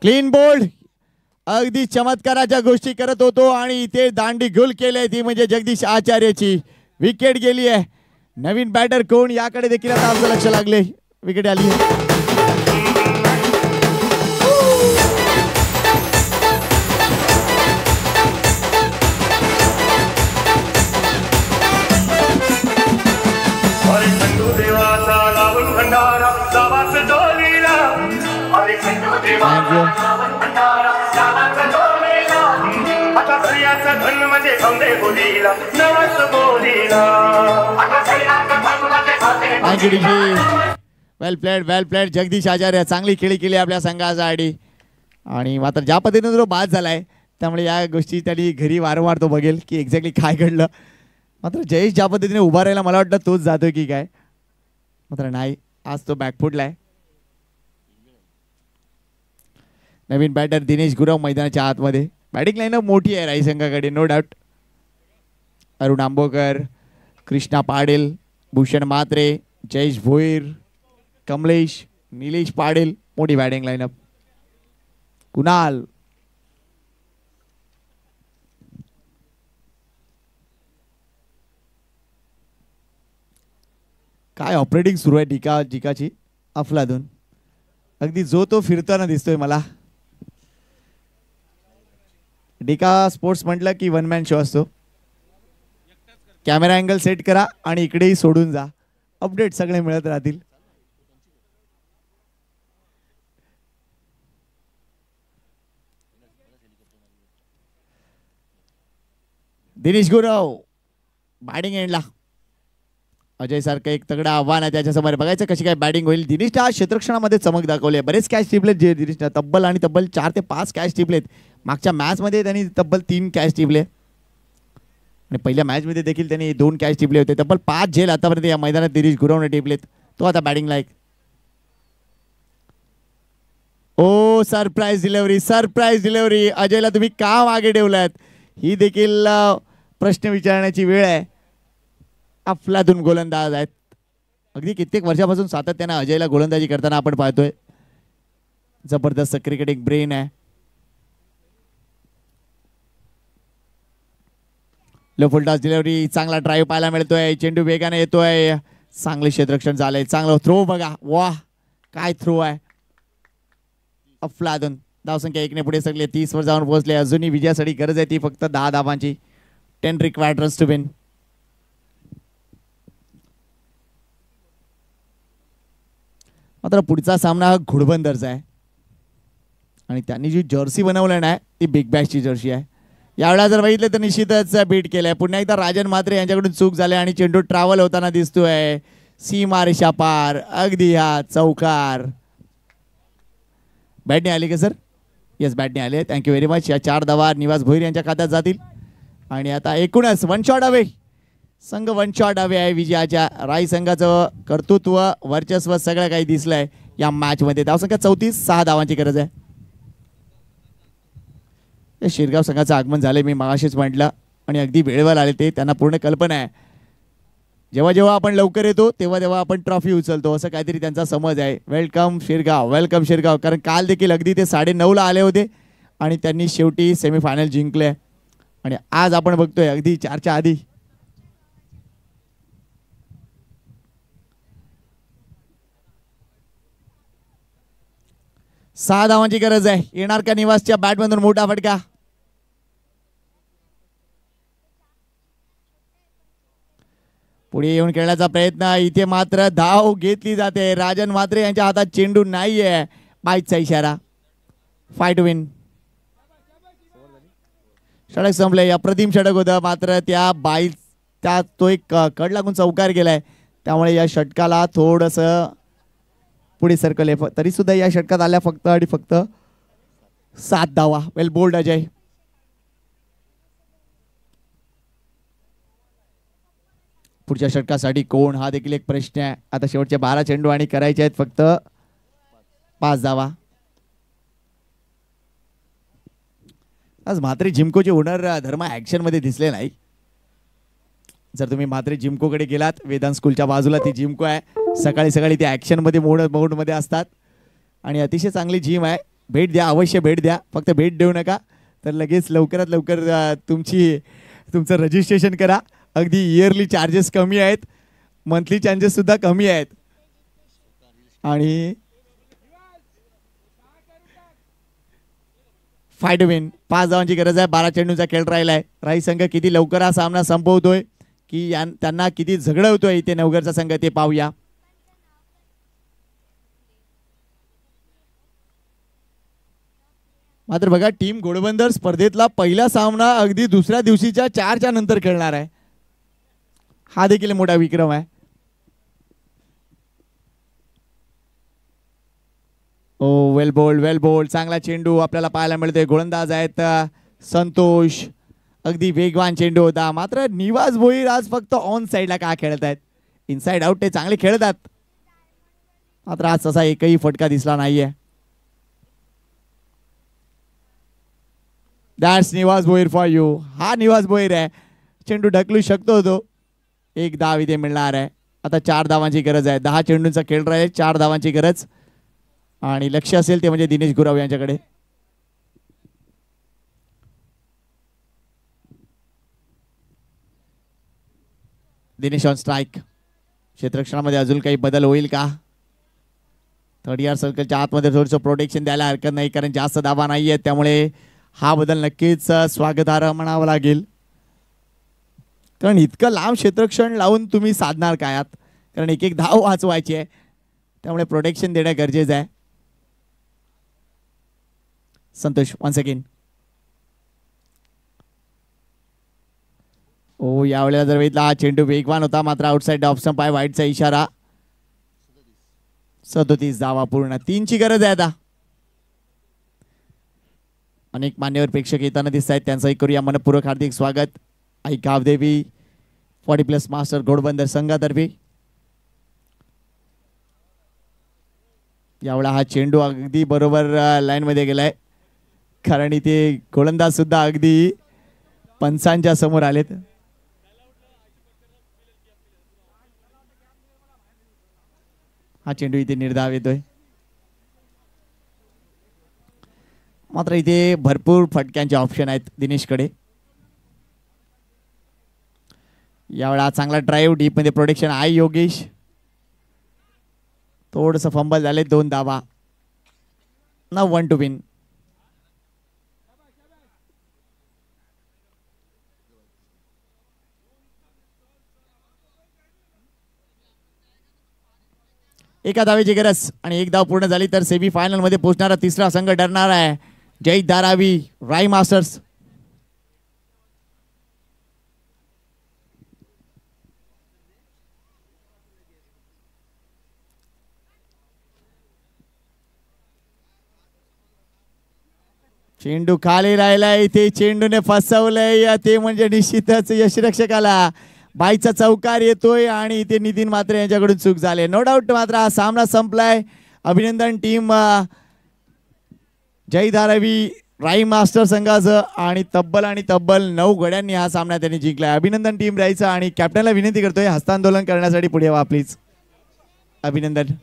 क्लीन बोल्ड अगदी चमत्काराच्या गोष्टी करत होतो आणि इथे दांडी गुल केले ती म्हणजे जगदीश आचार्यची. विकेट गेली आहे. नवीन बॅटर कोण याकडे देखील आता आपलं लक्ष लागले. विकेट आली आहे. वेल प्लेड जगदीश आचार्य, चांगली खेळी केली आपल्या संघासाठी आणि मात्र ज्या पद्धतीने तो बाद झालाय त्यामुळे या गोष्टी त्यांनी घरी वारंवार तो बघेल की एक्झॅक्टली काय घडलं. मात्र जयेश ज्या पद्धतीने उभा राहिला मला वाटलं तोच जातोय की काय, मात्र नाही, आज तो बॅकफुटलाय. नवीन बॅटर दिनेश गुरव मैदानाच्या आतमध्ये. बॅटिंग लाईनअप मोठी आहे राई संघाकडे नो डाऊट. अरुण आंबोकर, कृष्णा पाटील, भूषण म्हात्रे, जयेश भोईर, कमलेश, निलेश पाटील, मोठी बॅटिंग लाईनअप. कुणाल, काय ऑपरेटिंग सुरू आहे जिकाची. अफलातून अगदी जो तो फिरताना दिसतोय मला. डिका स्पोर्ट्स म्हटलं की वन मॅन शो असतो. कॅमेरा अँगल सेट करा आणि इकडेही सोडून जा, अपडेट सगळे मिळत राहतील. दिनेश गुरव बॅटिंग एंडला. अजय सारखं एक तगडं आव्हान आहे त्याच्यासमोर. बघायचं कशी काय बॅटिंग होईल. दिनेशच्या आज क्षेत्ररक्षणामध्ये चमक दाखवली. बरेच कॅच टिपलेत जे दिनेशने. तब्बल 4 ते 5 कॅच टिपलेत. मागच्या मॅचमध्ये त्यांनी तब्बल 3 कॅच टिपले आणि पहिल्या मॅचमध्ये देखील त्यांनी 2 कॅच टिपले होते. तब्बल 5 झेल आतापर्यंत या मैदानात दिनेश गुरवने टिपलेत. तो आता बॅटिंगला एक. ओ सरप्राईज डिलिव्हरी. अजयला तुम्ही का मागे ठेवलात ही देखील प्रश्न विचारण्याची वेळ आहे. अफलातून गोलंदाज आहेत. अगदी कित्येक वर्षापासून सातत्याने अजयला गोलंदाजी करताना आपण पाहतोय. जबरदस्त क्रिकेटिंग ब्रेन आहे. Low full toss delivery. चांगला ड्राईव्ह पाहायला मिळतोय. चेंडू वेगाने येतोय. चांगले क्षेत्ररक्षण झालंय. चांगलं थ्रो बघा. वाह काय थ्रो आहे. अफलातून. धावसंख्या 1 ने पुढे सरकले. 30 वर जाऊन पोहोचले. अजूनही विजयासाठी गरज आहे ती फक्त 10 धावांची. 10 रिक्वायर्ड रन्स टू विन. मात्र पुढचा सामना हा घोडबंदरचा आहे आणि त्यांनी जी जर्सी बनवली ना ती बिग बॅशची जर्सी आहे. यावेळेला जर बघितलं तर निश्चितच बीट केलंय. पुन्हा एकदा राजन म्हात्रे यांच्याकडून चूक झाली आणि चेंडू ट्रॅव्हल होताना दिसतोय. सीमा रेषा पार. अगदी हा चौकार. बॅटने आली का सर? येस बॅटने आले. Thank you very much. या 4 धावा निवास भोईर यांच्या खात्यात जातील आणि आता एकूणच 1 शॉट अवे. संघ 1 शॉट अवे आहे विजयाच्या. राई संघाचं कर्तृत्व वर्चस्व सगळं काही दिसलंय या मॅच मध्ये. धावसंख्या 34. 6 धावांची गरज आहे. शिरगाव संघाचं आगमन झाले मी मागाशीच म्हटलं आणि अगदी वेळेवर आले ते. त्यांना पूर्ण कल्पना आहे जेव्हा जेव्हा आपण लवकर येतो तेव्हा तेव्हा आपण ट्रॉफी उचलतो असं काहीतरी त्यांचा समज आहे. वेलकम शिरगाव. कारण काल देखील अगदी ते 9:30ला आले होते आणि त्यांनी शेवटी सेमीफायनल जिंकले आणि आज आपण बघतोय अगदी 4च्या आधी. सहा धावांची गरज आहे. येणार का निवासच्या बॅटमधून मोठा फटका. पुढे येऊन खेळण्याचा प्रयत्न. इथे मात्र धाव घेतली जाते. राजन म्हात्रे यांच्या हातात चेंडू नाहीये. बाईचा इशारा. 5 टू विन. षटक संपले. अप्रतिम षटक होतं मात्र त्या तो एक कड लागून चौकार गेलाय त्यामुळे या षटकाला थोडस पुढे सरकले. तरी सुद्धा या षटकात आल्या फक्त आणि फक्त 7 धावा. वेल बोल्ड अजय. पुढच्या षटकासाठी कोण हा देखील एक प्रश्न आहे. आता शेवटचे 12 चेंडू आणि करायचे आहेत फक्त 5 धावा. आज म्हात्रे जिमकोचे ओनर धर्मा ऍक्शन मध्ये दिसले नाही. जर तुम्ही म्हात्रे जिमकोकडे गेलात वेदांत स्कूलच्या बाजूला ती जिमको आहे. सकाळी सकाळी ते ऍक्शन मध्ये मोड मध्ये असतात आणि अतिशय चांगली जिम आहे. भेट द्या. अवश्य भेट द्या. फक्त भेट देऊ नका तर लगेच लवकरात लवकर तुमचं रजिस्ट्रेशन करा. अगदी इयरली चार्जेस कमी आहेत. मंथली चार्जेस सुद्धा कमी आहेत आणि 5 टू विन. 5 धावांची गरज आहे. 12 चेंडूचा खेळ राहिलाय. राई संघ किती लवकर हा सामना संपवतोय की त्यांना किती झगडवतोय इथे नवघरचा संघ ते पाहूया. मात्र बघा टीम घोडबंदर स्पर्धेतला पहिला सामना अगदी दुसऱ्या दिवशीच्या 4च्या नंतर खेळणार आहे. हा देखील मोठा विक्रम आहे. ओ वेल बोल्ड. चांगला चेंडू आपल्याला पाहायला मिळतोय. गोलंदाज आहेत संतोष. अगदी वेगवान चेंडू होता मात्र निवास भोईर आज फक्त ऑन साइडला का खेळत आहेत. इनसाइड आउट ते चांगले खेळतात मात्र आज तसा एकही फटका दिसला नाहीये. दॅट्स निवास भोईर फॉर यू. हा निवास भोईर आहे. चेंडू ढकलू शकतो तो. 1 धाव इथे मिळणार आहे. आता 4 धावांची गरज आहे. 10 चेंडूंचा खेळ राहील. 4 धावांची गरज आणि लक्ष असेल ते म्हणजे दिनेश गुरव यांच्याकडे. Dinesh on strike. क्षेत्ररक्षणामध्ये अजून काही बदल होईल का. 30 सर्कलच्या आतमध्ये थोडंसं प्रोटेक्शन द्यायला हरकत नाही कारण जास्त धावा नाही आहेत त्यामुळे हा बदल नक्कीच स्वागतार्ह म्हणावा लागेल. कारण इतकं लांब क्षेत्ररक्षण लावून तुम्ही साधणार काय आहात. कारण एक धाव वाचवायची आहे त्यामुळे प्रोटेक्शन देणं गरजेचं आहे. संतोष 1 सेकंड. ओ यावेळेला जर बघितला हा चेंडू वेगवान होता, मात्र आउटसाइड ऑफ स्टंप आहे, वाईटचा इशारा. 37 धावा पूर्ण, 3ची गरज आहे आता. अनेक मान्यवर प्रेक्षक येताना दिसत आहेत, त्यांचंही करूया मनपूर्वक हार्दिक स्वागत. आई गावदेवी 40+ मास्टर घोडबंदर संघातर्फे. यावेळा हा चेंडू अगदी बरोबर लाईन मध्ये गेलाय, कारण इथे गोलंदाज सुद्धा अगदी पंचांच्या समोर आलेत. हा चेंडू इथे निर्धाव येतोय, मात्र इथे भरपूर फटक्यांचे ऑप्शन आहेत दिनेशकडे. यावेळा चांगला ड्राईव्ह, डीप मध्ये प्रोटेक्शन आहे योगेश. थोडस फंबल झाले, 2 धावा. Now 1 to win. एका धावेची गरज आणि 1 धाव पूर्ण झाली तर सेमी फायनल मध्ये पोहोचणारा तिसरा संघ ठरणार आहे जय धारावी राई मास्टर्स. चेंडू खाली राहिला, इथे चेंडूने फसवलंय, ते म्हणजे निश्चितच यशरक्षकाला बाईचा चौकार येतोय आणि इथे नितीन मात्र यांच्याकडून चूक झाली. नो डाऊट मात्र हा सामना संपलाय. अभिनंदन टीम जय धारावी राई मास्टर संघाचं आणि तब्बल 9 गड्यांनी हा सामना त्यांनी जिंकलाय. अभिनंदन टीम राईचं. आणि कॅप्टनला विनंती करतोय हस्तांदोलन करण्यासाठी पुढे व्हा प्लीज. अभिनंदन.